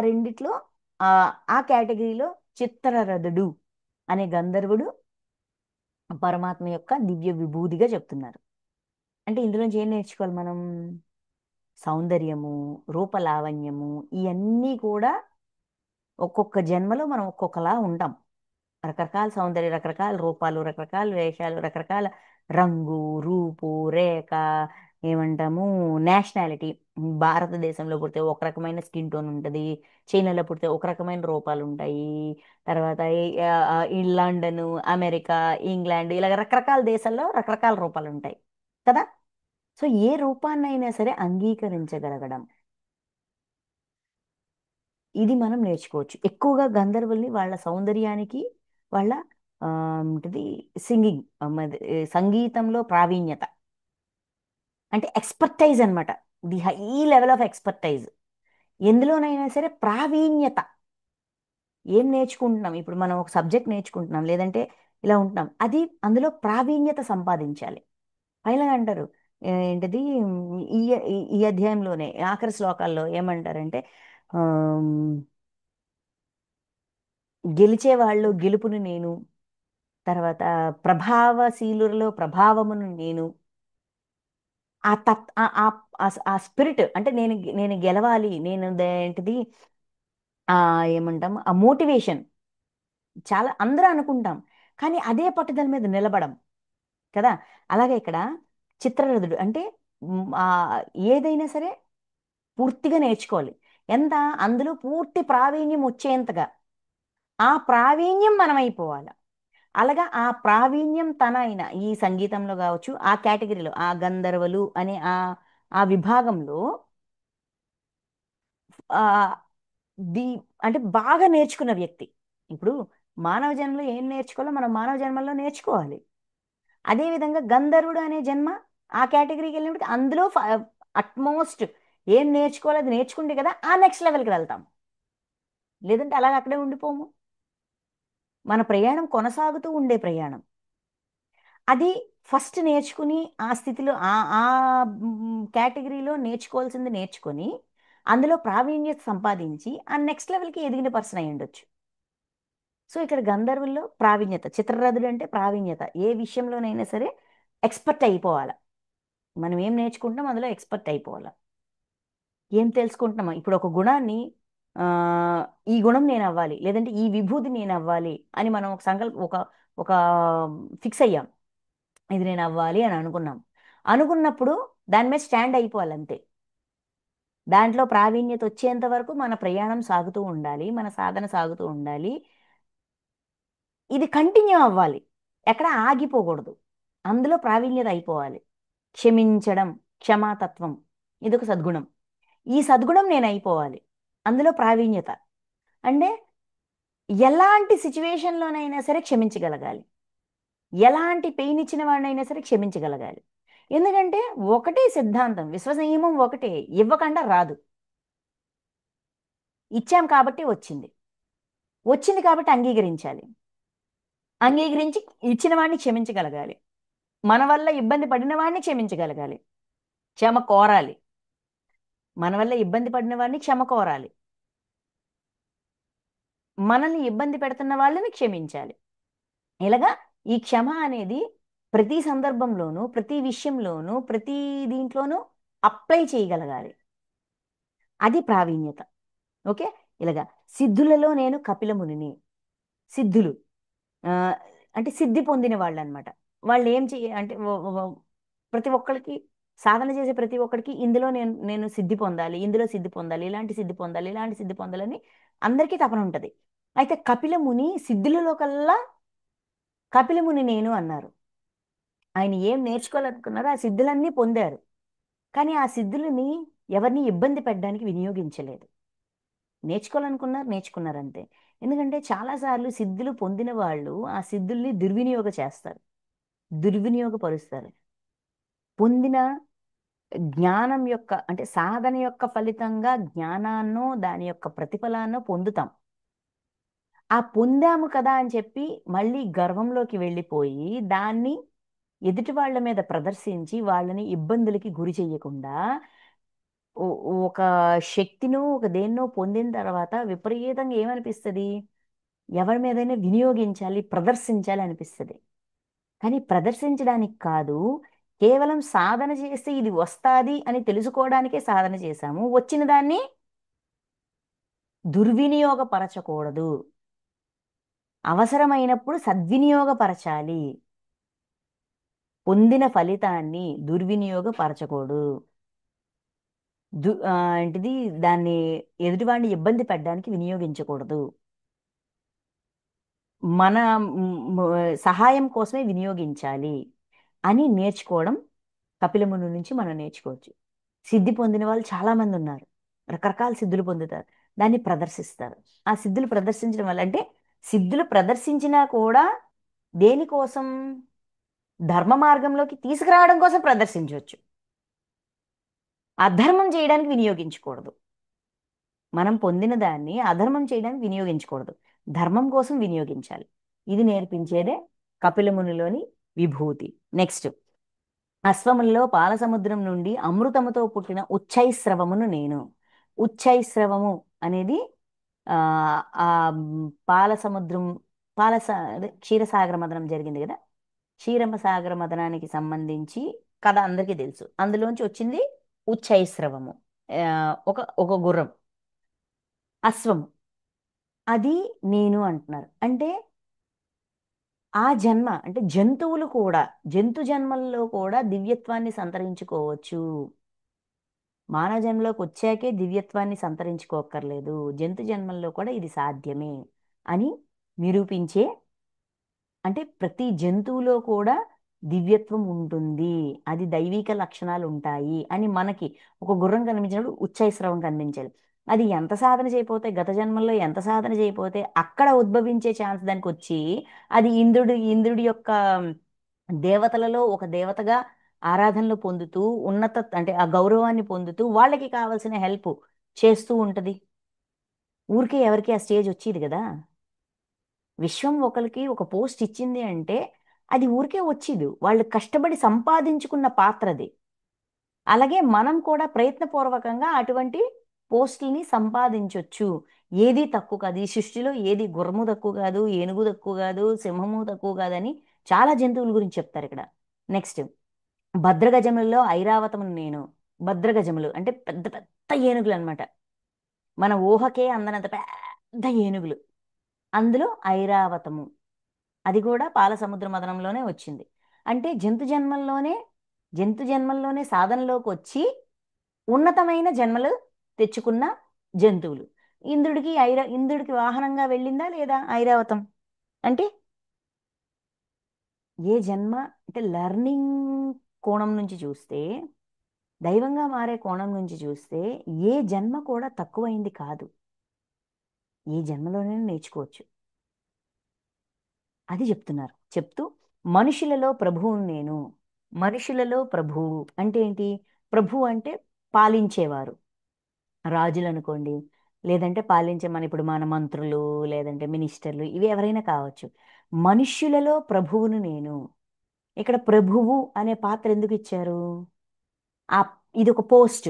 రెండిట్లో ఆ ఆ కేటగిరీలో చిత్రరథుడు అనే గంధర్వుడు పరమాత్మ యొక్క దివ్య విభూతిగా చెప్తున్నారు. అంటే ఇందులోంచి ఏం నేర్చుకోవాలి మనం? సౌందర్యము, రూపలావణ్యము, ఇవన్నీ కూడా ఒక్కొక్క జన్మలో మనం ఒక్కొక్కలా ఉంటాం. రకరకాల సౌందర్యం, రకరకాల రూపాలు, రకరకాల వేషాలు, రకరకాల రంగు, రూపు, రేఖ, ఏమంటాము, నేషనాలిటీ. భారతదేశంలో పుడితే ఒక రకమైన స్కిన్ టోన్ ఉంటుంది, చైనాలో పుడితే ఒక రకమైన రూపాలు ఉంటాయి, తర్వాత ఈ లండన్, అమెరికా, ఇంగ్లాండ్, ఇలా రకరకాల దేశాల్లో రకరకాల రూపాలు ఉంటాయి కదా. సో ఏ రూపాన్నైనా సరే అంగీకరించగలగడం, ఇది మనం నేర్చుకోవచ్చు. ఎక్కువగా గంధర్వుల్ని వాళ్ళ సౌందర్యానికి, వాళ్ళ ఏంటిది, సింగింగ్, సంగీతంలో ప్రావీణ్యత, అంటే ఎక్స్పర్టైజ్ అన్నమాట. The high level of expertise. ఎందులోనైనా సరే ప్రావీణ్యత. ఏం నేర్చుకుంటున్నాం, ఇప్పుడు మనం ఒక సబ్జెక్ట్ నేర్చుకుంటున్నాం, లేదంటే ఇలా ఉంటున్నాం, అది అందులో ప్రావీణ్యత సంపాదించాలి. పైన అంటారు ఏంటిది, ఈ ఈ ఈ అధ్యాయంలోనే ఆఖరి శ్లోకాల్లో ఏమంటారంటే ఆమ్, గెలిచేవాళ్ళు గెలుపుని నేను, తర్వాత ప్రభావశీలులో ప్రభావమును నేను, ఆ తత్ ఆ స్పిరిట్, అంటే నేను గెలవాలి, నేను ఏంటిది, ఆ ఏమంటాం, ఆ మోటివేషన్. చాలా అందరూ అనుకుంటాం, కానీ అదే పట్టుదల మీద నిలబడం కదా. అలాగే ఇక్కడ చిత్రరథుడు అంటే ఏదైనా సరే పూర్తిగా నేర్చుకోవాలి. ఎంత? అందులో పూర్తి ప్రావీణ్యం వచ్చేంతగా ఆ ప్రావీణ్యం మనం అయిపోవాలి. అలాగా ఆ ప్రావీణ్యం తన అయిన ఈ సంగీతంలో కావచ్చు, ఆ కేటగిరీలో ఆ గంధర్వులు అనే ఆ విభాగంలో ఆ ది అంటే బాగా నేర్చుకున్న వ్యక్తి. ఇప్పుడు మానవ జన్మలో ఏం నేర్చుకోవాలో మనం మానవ జన్మలో నేర్చుకోవాలి. అదేవిధంగా గంధర్వుడు అనే జన్మ ఆ కేటగిరీకి వెళ్ళినప్పటికీ అందులో అట్మోస్ట్ ఏం నేర్చుకోవాలి అది నేర్చుకుంటే కదా ఆ నెక్స్ట్ లెవెల్కి వెళ్తాం. లేదంటే అలాగ అక్కడే ఉండిపోము. మన ప్రయాణం కొనసాగుతూ ఉండే ప్రయాణం. అది ఫస్ట్ నేర్చుకుని ఆ స్థితిలో ఆ ఆ కేటగిరీలో నేర్చుకోవాల్సింది నేర్చుకొని అందులో ప్రావీణ్యత సంపాదించి ఆ నెక్స్ట్ లెవెల్కి ఎదిగిన పర్సన్ అయి ఉండొచ్చు. సో ఇక్కడ గంధర్వుల్లో ప్రావీణ్యత, చిత్రరథుడు అంటే ప్రావీణ్యత, ఏ విషయంలోనైనా సరే ఎక్స్పర్ట్ అయిపోవాలి. మనం ఏం నేర్చుకుంటాం అందులో ఎక్స్పర్ట్ అయిపోవాలి. ఏం తెలుసుకుంటున్నామా ఇప్పుడు ఒక గుణాన్ని ఆ, ఈ గుణం నేను అవ్వాలి, లేదంటే ఈ విభూతి నేను అవ్వాలి అని మనం ఒక సంకల్ప ఒక ఫిక్స్ అయ్యాం. ఇది నేను అవ్వాలి అని అనుకున్నాం. అనుకున్నప్పుడు దాని మీద స్టాండ్ అయిపోవాలి అంతే. దాంట్లో ప్రావీణ్యత వచ్చేంత వరకు మన ప్రయాణం సాగుతూ ఉండాలి, మన సాధన సాగుతూ ఉండాలి. ఇది కంటిన్యూ అవ్వాలి, ఎక్కడ ఆగిపోకూడదు. అందులో ప్రావీణ్యత అయిపోవాలి. క్షమించడం, క్షమాతత్వం, ఇదొక సద్గుణం. ఈ సద్గుణం నేను అయిపోవాలి, అందులో ప్రావీణ్యత. అంటే ఎలాంటి సిచ్యువేషన్లోనైనా సరే క్షమించగలగాలి, ఎలాంటి పెయిన్ ఇచ్చిన వాడినైనా సరే క్షమించగలగాలి. ఎందుకంటే ఒకటే సిద్ధాంతం, విశ్వసనీయమం ఒకటే, ఇవ్వకుండా రాదు. ఇచ్చాం కాబట్టి వచ్చింది, వచ్చింది కాబట్టి అంగీకరించాలి, అంగీకరించి ఇచ్చిన వాడిని క్షమించగలగాలి, మన వల్ల ఇబ్బంది పడిన వాడిని క్షమించగలగాలి, క్షమ కోరాలి. మన వల్ల ఇబ్బంది పడిన వాడిని క్షమ కోరాలి, మనల్ని ఇబ్బంది పెడుతున్న వాళ్ళని క్షమించాలి. ఇలాగా ఈ క్షమ అనేది ప్రతి సందర్భంలోనూ, ప్రతి విషయంలోనూ, ప్రతి దీంట్లోనూ అప్లై చేయగలగాలి. అది ప్రావీణ్యత. ఓకే. ఇలాగా సిద్ధులలో నేను కపిల మునిని. సిద్ధులు ఆ, అంటే సిద్ధి పొందిన వాళ్ళు అనమాట. వాళ్ళు ఏం చెయ్య అంటే ప్రతి ఒక్కరికి, సాధన చేసే ప్రతి ఒక్కరికి ఇందులో నేను నేను సిద్ధి పొందాలి, ఇందులో సిద్ధి పొందాలి, ఇలాంటి సిద్ధి పొందాలి, ఇలాంటి సిద్ధి పొందాలని అందరికీ తపన ఉంటుంది. అయితే కపిల ముని సిద్ధులలో కల్లా కపిల ముని నేను అన్నారు. ఆయన ఏం నేర్చుకోవాలనుకున్నారో ఆ సిద్ధులన్నీ పొందారు. కానీ ఆ సిద్ధులని ఎవరిని ఇబ్బంది పెట్టడానికి వినియోగించలేదు. నేర్చుకోవాలనుకున్నారు, నేర్చుకున్నారు అంతే. ఎందుకంటే చాలాసార్లు సిద్ధులు పొందిన వాళ్ళు ఆ సిద్ధుల్ని దుర్వినియోగ చేస్తారు, దుర్వినియోగపరుస్తారు. పొందిన జ్ఞానం యొక్క అంటే సాధన యొక్క ఫలితంగా జ్ఞానాన్నో దాని యొక్క ప్రతిఫలాన్నో పొందుతాం. ఆ పొందాము కదా అని చెప్పి మళ్ళీ గర్వంలోకి వెళ్ళిపోయి దాన్ని ఎదుటి వాళ్ళ మీద ప్రదర్శించి వాళ్ళని ఇబ్బందులకి గురి చెయ్యకుండా ఒక శక్తినో ఒక దేన్నో పొందిన తర్వాత విపరీతంగా ఏమనిపిస్తుంది, ఎవరి మీదైనా వినియోగించాలి, ప్రదర్శించాలి అనిపిస్తుంది. కానీ ప్రదర్శించడానికి కాదు, కేవలం సాధన చేస్తే ఇది వస్తాది అని తెలుసుకోవడానికే సాధన చేశాము. వచ్చిన దాన్ని దుర్వినియోగపరచకూడదు, అవసరమైనప్పుడు సద్వినియోగపరచాలి. పొందిన ఫలితాన్ని దుర్వినియోగపరచకూడదు. ఏంటిది, దాన్ని ఎదుటివాడిని ఇబ్బంది పెట్టడానికి వినియోగించకూడదు. మన సహాయం కోసమే వినియోగించాలి అని నేర్చుకోవడం కపిలముని నుంచి మనం నేర్చుకోవచ్చు. సిద్ధి పొందిన వాళ్ళు చాలా మంది ఉన్నారు, రకరకాల సిద్ధులు పొందుతారు, దాన్ని ప్రదర్శిస్తారు. ఆ సిద్ధులు ప్రదర్శించడం వల్ల అంటే సిద్ధులు ప్రదర్శించినా కూడా దేనికోసం, ధర్మ మార్గంలోకి తీసుకురావడం కోసం ప్రదర్శించవచ్చు. అధర్మం చేయడానికి వినియోగించకూడదు. మనం పొందిన దాన్ని అధర్మం చేయడానికి వినియోగించకూడదు, ధర్మం కోసం వినియోగించాలి. ఇది నేర్పించేదే కపిలమునిలోని విభూతి. నెక్స్ట్, అశ్వములలో పాలసముద్రం నుండి అమృతముతో పుట్టిన ఉచ్చైస్రవమును నేను. ఉచ్చైస్రవము అనేది ఆ ఆ పాల సముద్రం, అదే క్షీరసాగర మదనం జరిగింది కదా, క్షీరసాగర మదనానికి సంబంధించి కథ అందరికీ తెలుసు. అందులోంచి వచ్చింది ఉచ్చైస్రవము. ఆ, ఒక ఒక గుర్రం, అశ్వము, అది నేను అంటున్నారు. అంటే ఆ జన్మ అంటే జంతువులు కూడా, జంతు జన్మల్లో కూడా దివ్యత్వాన్ని సంతరించుకోవచ్చు. మానవ జన్మలోకి వచ్చాకే దివ్యత్వాన్ని సంతరించుకోక్కర్లేదు, జంతు జన్మల్లో కూడా ఇది సాధ్యమే అని నిరూపించే అంటే ప్రతి జంతువులో కూడా దివ్యత్వం ఉంటుంది, అది దైవిక లక్షణాలు ఉంటాయి అని మనకి ఒక గుర్రం కనిపించినప్పుడు ఉచ్చైస్రవం కనిపించాలి. అది ఎంత సాధన చేయకపోతే, గత జన్మల్లో ఎంత సాధన చేయకపోతే అక్కడ ఉద్భవించే ఛాన్స్ దానికి వచ్చి అది ఇంద్రుడి యొక్క దేవతలలో ఒక దేవతగా ఆరాధనలు పొందుతూ ఉన్నత అంటే ఆ గౌరవాన్ని పొందుతూ వాళ్ళకి కావాల్సిన హెల్ప్ చేస్తూ ఉంటది. ఊరికే ఎవరికి ఆ స్టేజ్ వచ్చేది కదా. విశ్వం ఒకరికి ఒక పోస్ట్ ఇచ్చింది అంటే అది ఊరికే వచ్చిదు, వాళ్ళు కష్టపడి సంపాదించుకున్న పాత్ర అది. అలాగే మనం కూడా ప్రయత్నపూర్వకంగా అటువంటి పోస్టుల్ని సంపాదించొచ్చు. ఏది తక్కువ కాదు ఈ సృష్టిలో, ఏది గుర్రము తక్కువ కాదు, ఏనుగు తక్కువ కాదు, సింహము తక్కువ కాదని చాలా జంతువుల గురించి చెప్తారు ఇక్కడ. నెక్స్ట్, భద్రగజములలో ఐరావతమును నేను. భద్రగజములు అంటే పెద్ద పెద్ద ఏనుగులు అన్నమాట, మన ఊహకే అందనంత పెద్ద ఏనుగులు. అందులో ఐరావతము, అది కూడా పాల సముద్ర మదనంలోనే వచ్చింది. అంటే జంతు జన్మల్లోనే సాధనలోకి వచ్చి ఉన్నతమైన జన్మలు తెచ్చుకున్న జంతువులు. ఇంద్రుడికి వాహనంగా వెళ్ళిందా లేదా ఐరావతం? అంటే ఏ జన్మ, అంటే లెర్నింగ్ కోణం నుంచి చూస్తే, దైవంగా మారే కోణం నుంచి చూస్తే ఏ జన్మ కూడా తక్కువైంది కాదు, ఏ జన్మలోనే నేర్చుకోవచ్చు. అది చెప్తున్నారు. చెప్తూ మనుషులలో ప్రభువును నేను. మనుషులలో ప్రభువు అంటే ఏంటి? ప్రభు అంటే పాలించేవారు, రాజులు అనుకోండి, లేదంటే పాలించే మన మంత్రులు, లేదంటే మినిస్టర్లు, ఇవి ఎవరైనా కావచ్చు. మనుష్యులలో ప్రభువును నేను. ఇక్కడ ప్రభువు అనే పాత్ర ఎందుకు ఇచ్చారు? ఆ ఇది ఒక పోస్ట్,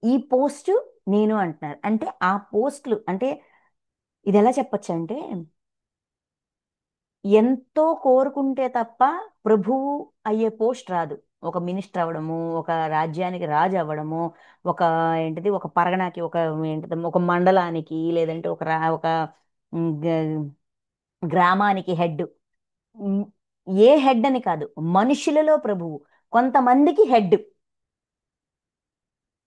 ఈ పోస్ట్ నేను అంటున్నారు. అంటే ఆ పోస్టులు అంటే ఇది ఎలా చెప్పొచ్చు అంటే, ఎంతో కోరుకుంటే తప్ప ప్రభువు అయ్యే పోస్ట్ రాదు. ఒక మినిస్టర్ అవ్వడము, ఒక రాజ్యానికి రాజు అవ్వడము, ఒక ఏంటిది ఒక పరగణాకి, ఒక ఏంటిది ఒక మండలానికి, లేదంటే ఒక ఉమ్, గ- గ్రామానికి హెడ్. ఏ హెడ్ అని కాదు, మనుషులలో ప్రభువు, కొంతమందికి హెడ్,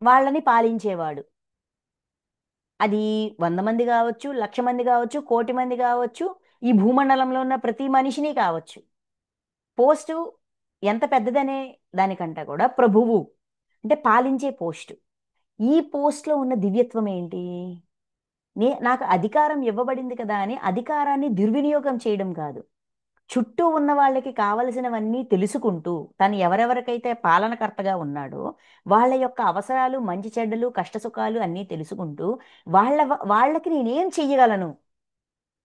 వాళ్ళని పాలించేవాడు. అది 100 మంది కావచ్చు, 1,00,000 మంది కావచ్చు, కోటి మంది కావచ్చు, ఈ భూమండలంలో ఉన్న ప్రతి మనిషిని కావచ్చు. పోస్టు ఎంత పెద్దదనే దానికంటే కూడా ప్రభువు అంటే పాలించే పోస్టు. ఈ పోస్ట్లో ఉన్న దివ్యత్వం ఏంటి? నాకు అధికారం ఇవ్వబడింది కదా అని అధికారాన్ని దుర్వినియోగం చేయడం కాదు. చుట్టూ ఉన్న వాళ్ళకి కావలసినవన్నీ తెలుసుకుంటూ, తను ఎవరెవరికైతే పాలనకర్తగా ఉన్నాడో వాళ్ళ యొక్క అవసరాలు, మంచి చెడ్డలు, కష్టసుఖాలు అన్నీ తెలుసుకుంటూ వాళ్ళకి నేనేం చెయ్యగలను,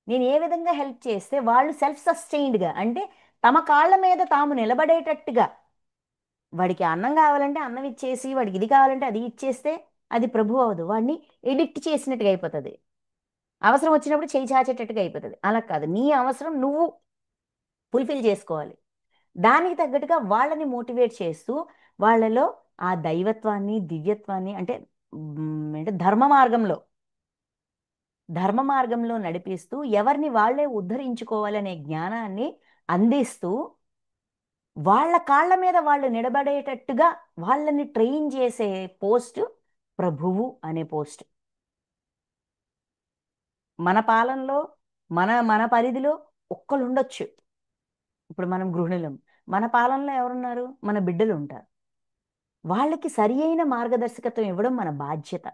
నేను ఏ విధంగా హెల్ప్ చేస్తే వాళ్ళు సెల్ఫ్ సస్టైన్డ్గా, అంటే తమ కాళ్ళ మీద తాము నిలబడేటట్టుగా, వాడికి అన్నం కావాలంటే అన్నం ఇచ్చేసి, వాడికి ఇది కావాలంటే అది ఇచ్చేస్తే అది ప్రభు అవదు, వాడిని ఎడిక్ట్ చేసినట్టుగా అయిపోతుంది. అవసరం వచ్చినప్పుడు చేయి చాచేటట్టుగా అయిపోతుంది. అలా కాదు, నీ అవసరం నువ్వు ఫుల్ఫిల్ చేసుకోవాలి. దానికి తగ్గట్టుగా వాళ్ళని మోటివేట్ చేస్తూ వాళ్ళలో ఆ దైవత్వాన్ని, దివ్యత్వాన్ని అంటే అంటే ధర్మ మార్గంలో నడిపిస్తూ ఎవరిని వాళ్ళే ఉద్ధరించుకోవాలనే జ్ఞానాన్ని అందిస్తూ వాళ్ళ కాళ్ళ మీద వాళ్ళు నిలబడేటట్టుగా వాళ్ళని ట్రైన్ చేసే పోస్ట్ ప్రభువు అనే పోస్ట్. మన పాలనలో, మన పరిధిలో ఒక్కళ్ళు ఉండొచ్చు. ఇప్పుడు మనం గృహిణులం, మన పాలనలో ఎవరున్నారు? మన బిడ్డలు ఉంటారు. వాళ్ళకి సరి అయిన మార్గదర్శకత్వం ఇవ్వడం మన బాధ్యత.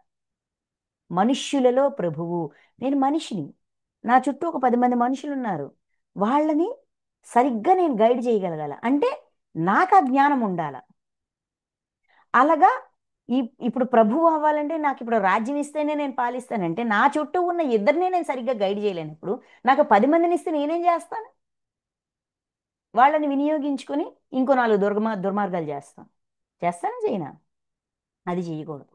మనుష్యులలో ప్రభువు, నేను మనిషిని, నా చుట్టూ ఒక 10 మంది మనుషులు ఉన్నారు, వాళ్ళని సరిగ్గా నేను గైడ్ చేయగలగాల అంటే నాకు ఆ జ్ఞానం ఉండాల. అలాగా ఈ ఇప్పుడు ప్రభువు అవ్వాలంటే నాకు ఇప్పుడు రాజ్యం ఇస్తేనే నేను పాలిస్తానంటే నా చుట్టూ ఉన్న ఇద్దరినే నేను సరిగ్గా గైడ్ చేయలేనప్పుడు నాకు 10 మందిని ఇస్తే నేనేం చేస్తాను? వాళ్ళని వినియోగించుకొని ఇంకో 4 దుర్మార్గాలు చేస్తాను. చేస్తానా చేయనా? అది చేయకూడదు.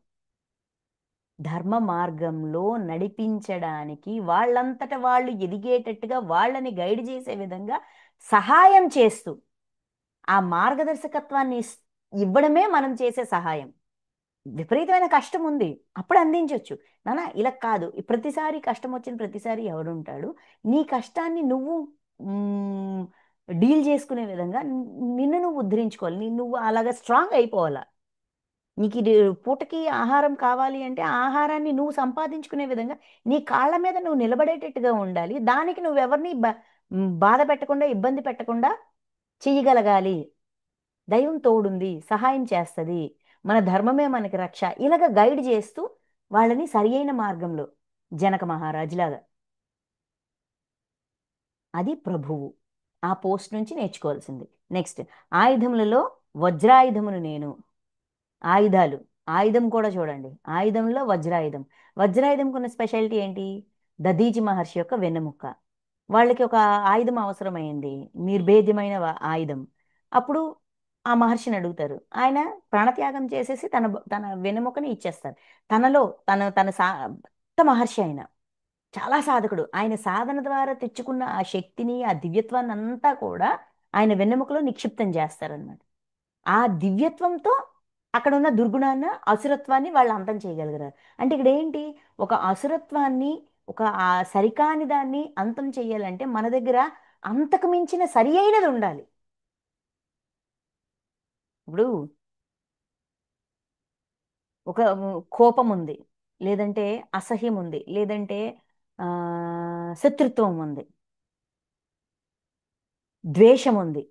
ధర్మ మార్గంలో నడిపించడానికి, వాళ్ళంతట వాళ్ళు ఎదిగేటట్టుగా వాళ్ళని గైడ్ చేసే విధంగా సహాయం చేస్తూ ఆ మార్గదర్శకత్వాన్ని ఇవ్వడమే మనం చేసే సహాయం. విపరీతమైన కష్టం ఉంది, అప్పుడు అందించవచ్చు. నానా ఇలా కాదు, ప్రతిసారి కష్టం వచ్చిన ప్రతిసారి ఎవడుంటాడు, నీ కష్టాన్ని నువ్వు డీల్ చేసుకునే విధంగా నిన్ను నువ్వు ఉద్ధరించుకోవాలి, నువ్వు అలాగా స్ట్రాంగ్ అయిపోవాలా. నీకు ఇది పూటకి ఆహారం కావాలి అంటే ఆ ఆహారాన్ని నువ్వు సంపాదించుకునే విధంగా నీ కాళ్ళ మీద నువ్వు నిలబడేటట్టుగా ఉండాలి. దానికి నువ్వెవరిని బాధ పెట్టకుండా ఇబ్బంది పెట్టకుండా చెయ్యగలగాలి. దైవం తోడుంది, సహాయం చేస్తది, మన ధర్మమే మనకి రక్ష, ఇలాగ గైడ్ చేస్తూ వాళ్ళని సరి అయిన మార్గంలో, జనక మహారాజులాగా. అది ప్రభువు. ఆ పోస్ట్ నుంచి నేర్చుకోవాల్సింది. నెక్స్ట్, ఆయుధములలో వజ్రాయుధమును నేను. ఆయుధాలు, ఆయుధం కూడా చూడండి, ఆయుధంలో వజ్రాయుధం. వజ్రాయుధంకున్న ఉన్న స్పెషాలిటీ ఏంటి? దధీచి మహర్షి యొక్క వెన్నెముక్క. వాళ్ళకి ఒక ఆయుధం అవసరమైంది, నిర్భేద్యమైన ఆయుధం. అప్పుడు ఆ మహర్షిని అడుగుతారు. ఆయన ప్రాణత్యాగం చేసేసి తన వెన్నెముకని ఇచ్చేస్తారు. తనలో తన పెద్ద మహర్షి ఆయన, చాలా సాధకుడు. ఆయన సాధన ద్వారా తెచ్చుకున్న ఆ శక్తిని, ఆ దివ్యత్వాన్ని అంతా కూడా ఆయన వెన్నెముకలో నిక్షిప్తం చేస్తారన్నమాట. ఆ దివ్యత్వంతో అక్కడ ఉన్న దుర్గుణాన్ని, అసురత్వాన్ని వాళ్ళు అంతం చేయగలిగారు. అంటే ఇక్కడ ఏంటి? ఒక అసురత్వాన్ని, ఒక ఆ సరికాని దాన్ని అంతం చేయాలంటే మన దగ్గర అంతకు మించిన సరి అయినది ఉండాలి. ఇప్పుడు ఒక కోపం ఉంది, లేదంటే అసహ్యం ఉంది, లేదంటే ఆ శత్రుత్వం ఉంది, ద్వేషం ఉంది.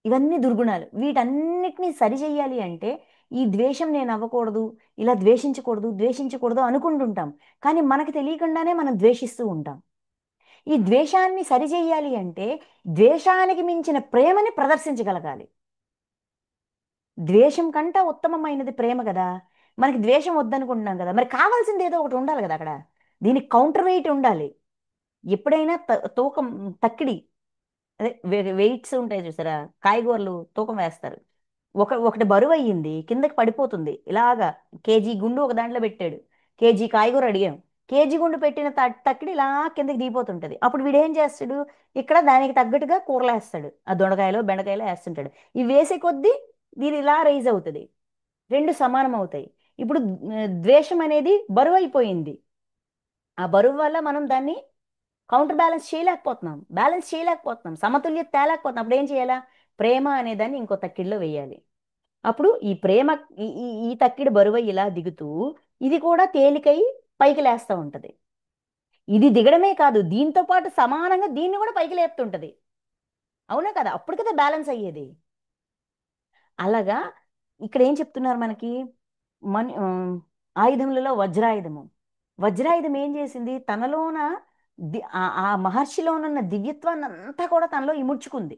ఇవన్నీ దుర్గుణాలు. వీటన్నిటినీ సరి చెయ్యాలి అంటే ఈ ద్వేషం నేను అవ్వకూడదు, ఇలా ద్వేషించకూడదు, ద్వేషించకూడదు అనుకుంటుంటాం. కానీ మనకు తెలియకుండానే మనం ద్వేషిస్తూ ఉంటాం. ఈ ద్వేషాన్ని సరిచేయాలి అంటే ద్వేషానికి మించిన ప్రేమని ప్రదర్శించగలగాలి. ద్వేషం కంటే ఉత్తమమైనది ప్రేమ కదా. మనకి ద్వేషం వద్దనుకుంటున్నాం కదా, మరి కావాల్సింది ఏదో ఒకటి ఉండాలి కదా అక్కడ. దీనికి కౌంటర్ వెయిట్ ఉండాలి. ఎప్పుడైనా తూకం తక్కిడి, అదే వెయిట్స్ ఉంటాయి చూసారా, కాయగూరలు తూకం వేస్తారు. ఒకటి బరువు అయ్యింది, కిందకి పడిపోతుంది ఇలాగా. కేజీ గుండు ఒక దాంట్లో పెట్టాడు, కేజీ కాయగూర అడిగాం, కేజీ గుండు పెట్టిన తక్కిడి ఇలా కిందకి దిగిపోతుంటది. అప్పుడు వీడు ఏం చేస్తాడు? ఇక్కడ దానికి తగ్గట్టుగా కూరలు వేస్తాడు, ఆ దొండకాయలో బెండకాయలో వేస్తుంటాడు. ఇవి వేసే కొద్దీ దీని ఇలా రైజ్ అవుతుంది, రెండు సమానం అవుతాయి. ఇప్పుడు ద్వేషం అనేది బరువు అయిపోయింది. ఆ బరువు వల్ల మనం దాన్ని కౌంటర్ బ్యాలెన్స్ చేయలేకపోతున్నాం, సమతుల్యత తేలేకపోతున్నాం. అప్పుడు ఏం చేయాలా? ప్రేమ అనేదాన్ని ఇంకో తక్కిడిలో వేయాలి. అప్పుడు ఈ ప్రేమ, ఈ తక్కిడి బరువై ఇలా దిగుతూ ఇది కూడా తేలికై పైకి లేస్తూ ఉంటది. ఇది దిగడమే కాదు, దీంతో పాటు సమానంగా దీన్ని కూడా పైకి లేపుతుంటది. అవునా కదా? అప్పుడు కదా బ్యాలెన్స్ అయ్యేది. అలాగా ఇక్కడ ఏం చెప్తున్నారు మనకి? మన ఆయుధములలో వజ్రాయుధము. వజ్రాయుధం ఏం చేసింది? తనలోన ఆ మహర్షిలో ఉన్న దివ్యత్వాన్ని అంతా కూడా తనలో ఇముడ్చుకుంది.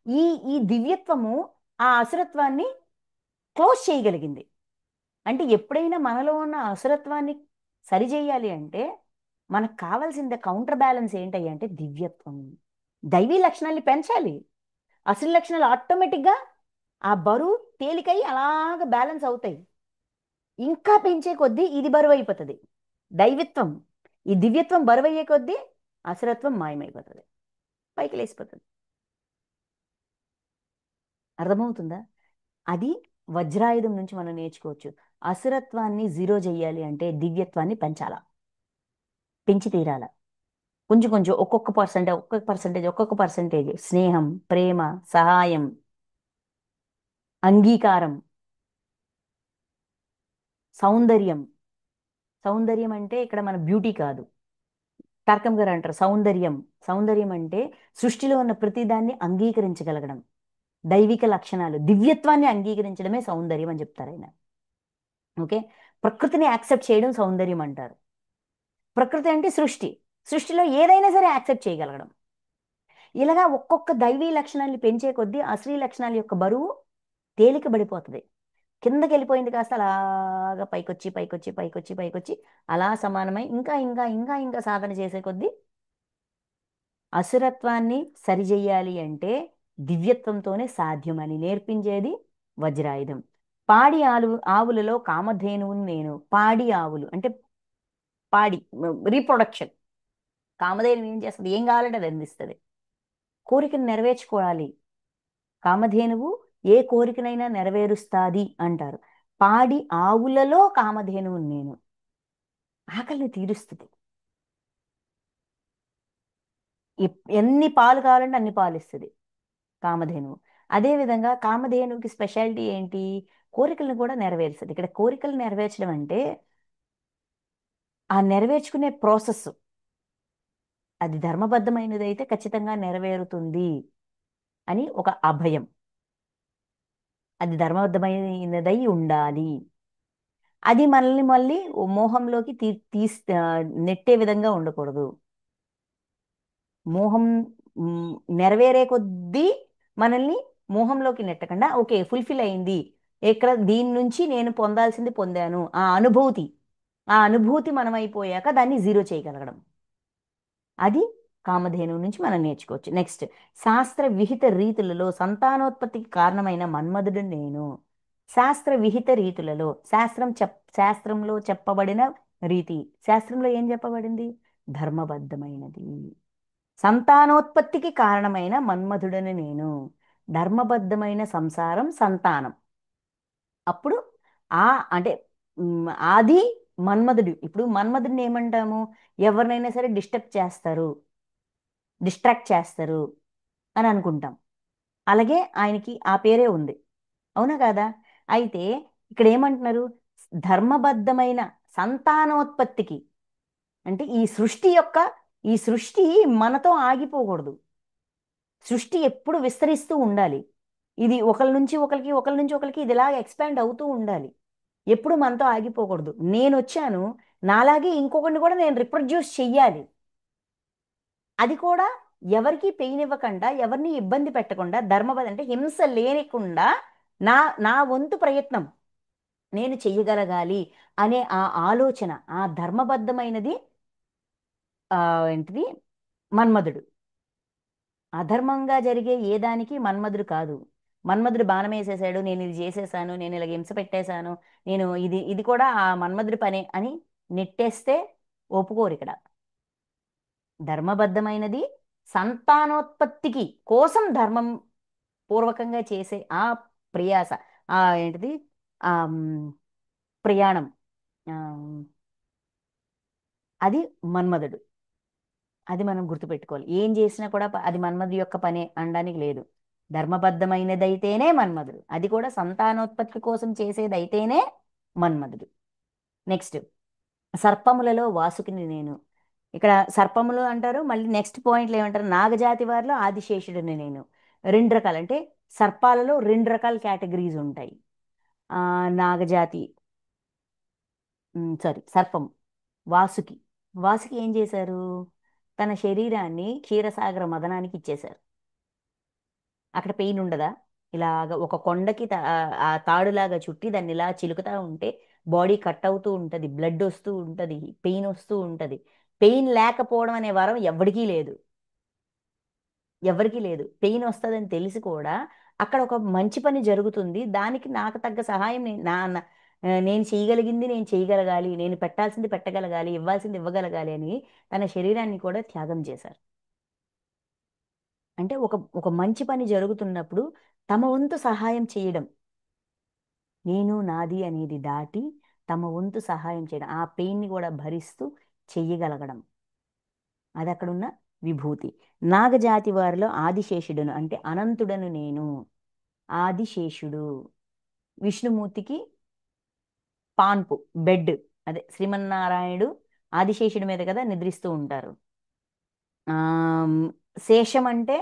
ఈ ఈ దివ్యత్వము ఆ అసురత్వాన్ని క్లోజ్ చేయగలిగింది. అంటే ఎప్పుడైనా మనలో ఉన్న అసురత్వాన్ని సరిచేయాలి అంటే మనకు కావాల్సిన కౌంటర్ బ్యాలెన్స్ ఏంటయ్యా అంటే దివ్యత్వం. దైవీ లక్షణాల్ని పెంచాలి. అసలు లక్షణాలు ఆటోమేటిక్గా ఆ బరువు తేలికై అలాగ బ్యాలెన్స్ అవుతాయి. ఇంకా పెంచే కొద్దీ ఇది బరువు అయిపోతుంది, దైవత్వం. ఈ దివ్యత్వం బరువు అయ్యే కొద్దీ అసురత్వం మాయమైపోతుంది, పైకి లేసిపోతుంది. అర్థమవుతుందా? అది వజ్రాయుధం నుంచి మనం నేర్చుకోవచ్చు. అసురత్వాన్ని జీరో చెయ్యాలి అంటే దివ్యత్వాన్ని పెంచాలా, పెంచి తీరాల. కొంచెం కొంచెం ఒక్కొక్క పర్సంటేజ్ స్నేహం, ప్రేమ, సహాయం, అంగీకారం, సౌందర్యం. సౌందర్యం అంటే ఇక్కడ మన బ్యూటీ కాదు. తారకం గారు అంటారు సౌందర్యం. సౌందర్యం అంటే సృష్టిలో ఉన్న ప్రతిదాన్ని అంగీకరించగలగడం, దైవిక లక్షణాలు, దివ్యత్వాన్ని అంగీకరించడమే సౌందర్యం అని చెప్తారు ఆయన. ఓకే. ప్రకృతిని యాక్సెప్ట్ చేయడం సౌందర్యం అంటారు. ప్రకృతి అంటే సృష్టి, సృష్టిలో ఏదైనా సరే యాక్సెప్ట్ చేయగలగడం. ఇలాగా ఒక్కొక్క దైవీ లక్షణాన్ని పెంచే కొద్దీ అశ్రీ లక్షణాల యొక్క బరువు తేలిక పడిపోతుంది. కిందకి వెళ్ళిపోయింది కాస్త అలాగా పైకొచ్చి పైకొచ్చి పైకొచ్చి పైకొచ్చి అలా సమానమై ఇంకా ఇంకా ఇంకా ఇంకా సాధన చేసే కొద్దీ అసురత్వాన్ని సరిచెయ్యాలి అంటే దివ్యత్వంతోనే సాధ్యమని నేర్పించేది వజ్రాయుధం. పాడి ఆవులలో కామధేనువుని నేను. పాడి ఆవులు అంటే పాడి, రీప్రొడక్షన్. కామధేను ఏం చేస్తుంది? ఏం కావాలంటే అది అందిస్తుంది. కోరికను నెరవేర్చుకోవాలి. కామధేనువు ఏ కోరికనైనా నెరవేరుస్తాది అంటారు. పాడి ఆవులలో కామధేనువు నేను, ఆకలిని తీరుస్తుంది. ఎన్ని పాలు కావాలంటే అన్ని పాలు ఇస్తుంది కామధేనువు. అదేవిధంగా కామధేనువుకి స్పెషాలిటీ ఏంటి? కోరికలను కూడా నెరవేరుస్తుంది. ఇక్కడ కోరికలు నెరవేర్చడం అంటే ఆ నెరవేర్చుకునే ప్రాసెస్. అది ధర్మబద్ధమైనదైతే ఖచ్చితంగా నెరవేరుతుంది అని ఒక అభయం. అది ధర్మబద్ధమైనదై ఉండాలి. అది మనల్ని మళ్ళీ ఓ మోహంలోకి నెట్టే విధంగా ఉండకూడదు. మోహం నెరవేరే కొద్దీ మనల్ని మోహంలోకి నెట్టకుండా ఓకే ఫుల్ఫిల్ అయింది, ఇక్కడ దీని నుంచి నేను పొందాల్సింది పొందాను, ఆ అనుభూతి మనం అయిపోయాక దాన్ని జీరో చేయగలగడం. అది కామధేను నుంచి మనం నేర్చుకోవచ్చు. నెక్స్ట్, శాస్త్ర విహిత రీతులలో సంతానోత్పత్తికి కారణమైన మన్మధుడు నేను. శాస్త్ర విహిత రీతులలో, శాస్త్రంలో చెప్పబడిన రీతి. శాస్త్రంలో ఏం చెప్పబడింది? ధర్మబద్ధమైనది. సంతానోత్పత్తికి కారణమైన మన్మధుడని నేను. ధర్మబద్ధమైన సంసారం సంతానం. అప్పుడు ఆ అంటే ఆది మన్మధుడు. ఇప్పుడు మన్మధుడిని ఏమంటాము? ఎవరినైనా సరే డిస్ట్రాక్ట్ చేస్తారు అని అనుకుంటాం. అలాగే ఆయనకి ఆ పేరే ఉంది. అవునా కాదా? అయితే ఇక్కడ ఏమంటున్నారు? ధర్మబద్ధమైన సంతానోత్పత్తికి, అంటే ఈ సృష్టి మనతో ఆగిపోకూడదు. సృష్టి ఎప్పుడు విస్తరిస్తూ ఉండాలి. ఇది ఒకరి నుంచి ఒకరికి, ఒకరి నుంచి ఒకరికి ఇది ఇలాగ ఎక్స్పాండ్ అవుతూ ఉండాలి. ఎప్పుడు మనతో ఆగిపోకూడదు. నేను వచ్చాను, నాలాగే ఇంకొకరిని కూడా నేను రిప్రొడ్యూస్ చెయ్యాలి. అది కూడా ఎవరికి పెయిన్ ఇవ్వకుండా, ఎవరిని ఇబ్బంది పెట్టకుండా, అంటే హింస లేనికుండా నా నా వంతు ప్రయత్నం నేను చెయ్యగలగాలి అనే ఆ ఆలోచన, ఆ ధర్మబద్ధమైనది ఆ ఏంటిది మన్మధుడు. అధర్మంగా జరిగే ఏ దానికి మన్మధుడు కాదు. మన్మధుడు బాణం వేసేసాడు, నేను ఇది చేసేసాను, నేను ఇలాగ హింస పెట్టేశాను, నేను ఇది ఇది కూడా ఆ మన్మధుడి పనే అని నెట్టేస్తే ఒప్పుకోరు ఇక్కడ. ధర్మబద్ధమైనది సంతానోత్పత్తికి కోసం ధర్మం పూర్వకంగా చేసే ఆ ప్రయాస, ఆ ఏంటిది ఆ ప్రయాణం, ఆ, అది మన్మధుడు. అది మనం గుర్తుపెట్టుకోవాలి. ఏం చేసినా కూడా అది మన్మధుడి యొక్క పనే అనడానికి లేదు. ధర్మబద్ధమైనదైతేనే మన్మధుడు, అది కూడా సంతానోత్పత్తి కోసం చేసేదైతేనే మన్మధుడు. నెక్స్ట్, సర్పములలో వాసుకిని నేను. ఇక్కడ సర్పములు అంటారు, మళ్ళీ నెక్స్ట్ పాయింట్లో ఏమంటారు? నాగజాతి వారిలో ఆదిశేషుడిని నేను. రెండు రకాలు, అంటే సర్పాలలో రెండు రకాల కేటగిరీస్ ఉంటాయి. ఆ నాగజాతి, సారీ సర్పం, వాసుకి. వాసుకి ఏం చేశారు? తన శరీరాన్ని క్షీరసాగర మదనానికి ఇచ్చేశారు. అక్కడ పెయిన్ ఉండదా? ఇలాగ ఒక కొండకి ఆ తాడులాగా చుట్టి దాన్ని ఇలా చిలుకుతా ఉంటే బాడీ కట్ అవుతూ ఉంటది, బ్లడ్ వస్తూ ఉంటది, పెయిన్ వస్తూ ఉంటది. పెయిన్ లేకపోవడం అనే వరం ఎవ్వడికీ లేదు. ఎవరికీ లేదు. పెయిన్ వస్తుందని తెలిసి కూడా అక్కడ ఒక మంచి పని జరుగుతుంది, దానికి నాకు తగ్గ సహాయం నేను చేయగలిగింది నేను చేయగలగాలి, నేను పెట్టాల్సింది పెట్టగలగాలి, ఇవ్వాల్సింది ఇవ్వగలగాలి అని తన శరీరాన్ని కూడా త్యాగం చేశారు. అంటే ఒక ఒక మంచి పని జరుగుతున్నప్పుడు తమ వంతు సహాయం చేయడం, నేను నాది అనేది దాటి తమ వంతు సహాయం చేయడం, ఆ పెయిన్ని కూడా భరిస్తూ చెయ్యగలగడం, అది అక్కడున్న విభూతి. నాగజాతి వారిలో ఆదిశేషుడును, అంటే అనంతుడను నేను. ఆదిశేషుడు విష్ణుమూర్తికి పాన్పు, బెడ్. అదే శ్రీమన్నారాయణుడు ఆదిశేషుడి మీద కదా నిద్రిస్తూ ఉంటారు. శేషం అంటే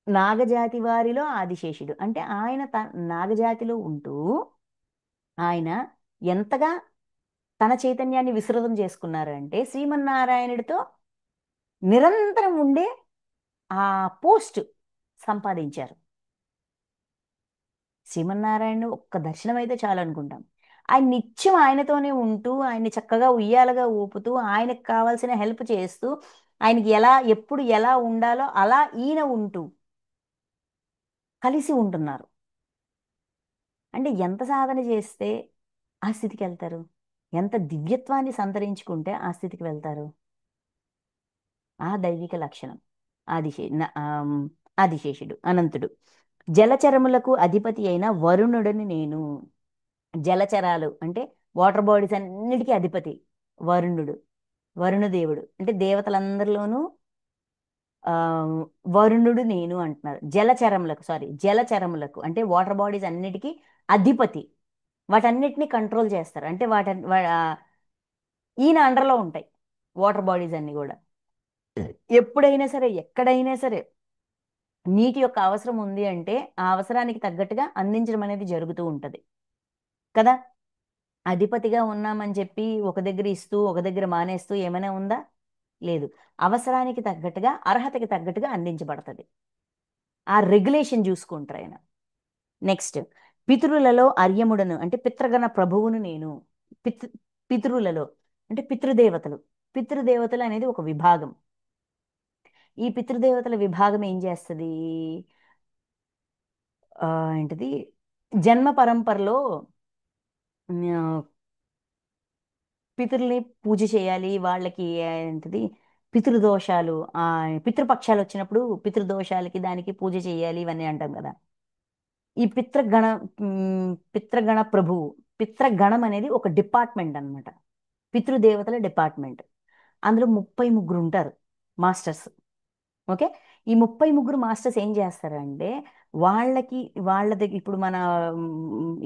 నాగజాతి వారిలో ఆదిశేషుడు, అంటే ఆయన నాగజాతిలో ఉంటూ ఆయన ఎంతగా తన చైతన్యాన్ని విసృతం చేసుకున్నారు అంటే శ్రీమన్నారాయణుడితో నిరంతరం ఉండే ఆ పోస్ట్ సంపాదించారు. శ్రీమన్నారాయణ ఒక్క దర్శనం అయితే చాలు అనుకుంటాం. ఆయన నిత్యం ఆయనతోనే ఉంటూ, ఆయన్ని చక్కగా ఉయ్యాలగా ఊపుతూ, ఆయనకు కావాల్సిన హెల్ప్ చేస్తూ, ఆయనకి ఎప్పుడు ఎలా ఉండాలో అలా ఈయన ఉంటూ కలిసి ఉంటున్నారు. అంటే ఎంత సాధన చేస్తే ఆ స్థితికి వెళ్తారు? ఎంత దివ్యత్వాన్ని సంతరించుకుంటే ఆ స్థితికి వెళ్తారు? ఆ దైవిక లక్షణం. ఆదిశే న- ఆమ్, ఆదిశేషుడు అనంతుడు. జలచరములకు అధిపతి అయిన వరుణుడని నేను. జలచరాలు అంటే వాటర్ బాడీస్ అన్నిటికీ అధిపతి వరుణుడు. వరుణదేవుడు అంటే దేవతలందరిలోనూ ఆ వరుణుడు నేను అంటున్నారు. జలచరములకు అంటే వాటర్ బాడీస్ అన్నిటికీ అధిపతి. వాటన్నిటిని కంట్రోల్ చేస్తారు, అంటే ఈయన అండర్లో ఉంటాయి. వాటర్ బాడీస్ అన్ని కూడా ఎప్పుడైనా సరే ఎక్కడైనా సరే నీటి యొక్క అవసరం ఉంది అంటే ఆ అవసరానికి తగ్గట్టుగా అందించడం అనేది జరుగుతూ ఉంటది కదా. అధిపతిగా ఉన్నామని చెప్పి ఒక దగ్గర ఇస్తూ ఒక దగ్గర మానేస్తూ ఏమైనా ఉందా? లేదు. అవసరానికి తగ్గట్టుగా అర్హతకి తగ్గట్టుగా అందించబడుతుంది. ఆ రెగ్యులేషన్ చూసుకుంటారు ఆయన. నెక్స్ట్, పితరులలో అర్యముడను అంటే పితృగణ ప్రభువును నేను. పితృ పితరులలో అంటే పితృదేవతలు. పితృదేవతలు అనేది ఒక విభాగం. ఈ పితృదేవతల విభాగం ఏం చేస్తుంది? ఏంటిది, జన్మ పరంపరలో ఆ, పితరుల్ని పూజ చేయాలి వాళ్ళకి. ఏంటిది, పితృదోషాలు, పితృపక్షాలు వచ్చినప్పుడు పితృదోషాలకి దానికి పూజ చేయాలి ఇవన్నీ అంటాం కదా. ఈ పితృగణ ప్రభువు, పితృగణం అనేది ఒక డిపార్ట్మెంట్ అన్నమాట. పితృదేవతల డిపార్ట్మెంట్. అందులో 33 ఉంటారు మాస్టర్స్. ఓకే. ఈ 33 మాస్టర్స్ ఏం చేస్తారంటే వాళ్ళకి వాళ్ళ దగ్గర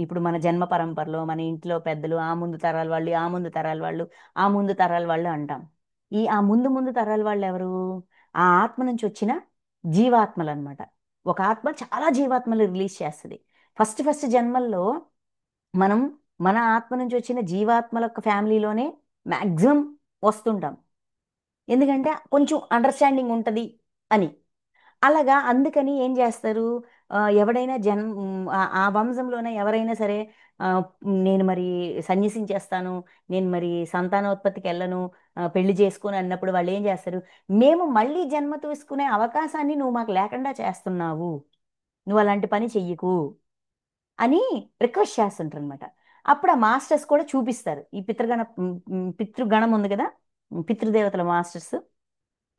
ఇప్పుడు మన జన్మ పరంపరలో మన ఇంట్లో పెద్దలు, ఆ ముందు తరాల వాళ్ళు, ఆ ముందు తరాల వాళ్ళు, ఆ ముందు తరాల వాళ్ళు అంటాం. ఆ ముందు ముందు తరాల వాళ్ళు ఎవరు? ఆ ఆత్మ నుంచి వచ్చిన జీవాత్మలు అన్నమాట. ఒక ఆత్మ చాలా జీవాత్మలు రిలీజ్ చేస్తుంది. ఫస్ట్ ఫస్ట్ జన్మల్లో మనం మన ఆత్మ నుంచి వచ్చిన జీవాత్మల యొక్క ఫ్యామిలీలోనే మ్యాక్సిమం వస్తుంటాం. ఎందుకంటే కొంచెం అండర్స్టాండింగ్ ఉంటుంది అని. అలాగా అందుకని ఏం చేస్తారు, ఎవడైనా ఆ వంశంలోనే ఎవరైనా సరే, ఆ, నేను మరి సన్యసించేస్తాను, నేను మరి సంతానోత్పత్తికి వెళ్ళను, పెళ్లి చేసుకుని అన్నప్పుడు వాళ్ళు ఏం చేస్తారు, మేము మళ్ళీ జన్మ తీసుకునే అవకాశాన్ని నువ్వు మాకు లేకుండా చేస్తున్నావు, నువ్వు అలాంటి పని చెయ్యకు అని రిక్వెస్ట్ చేస్తుంటారు అనమాట. అప్పుడు ఆ మాస్టర్స్ కూడా చూపిస్తారు. ఈ పితృగణం ఉంది కదా, పితృదేవతల మాస్టర్స్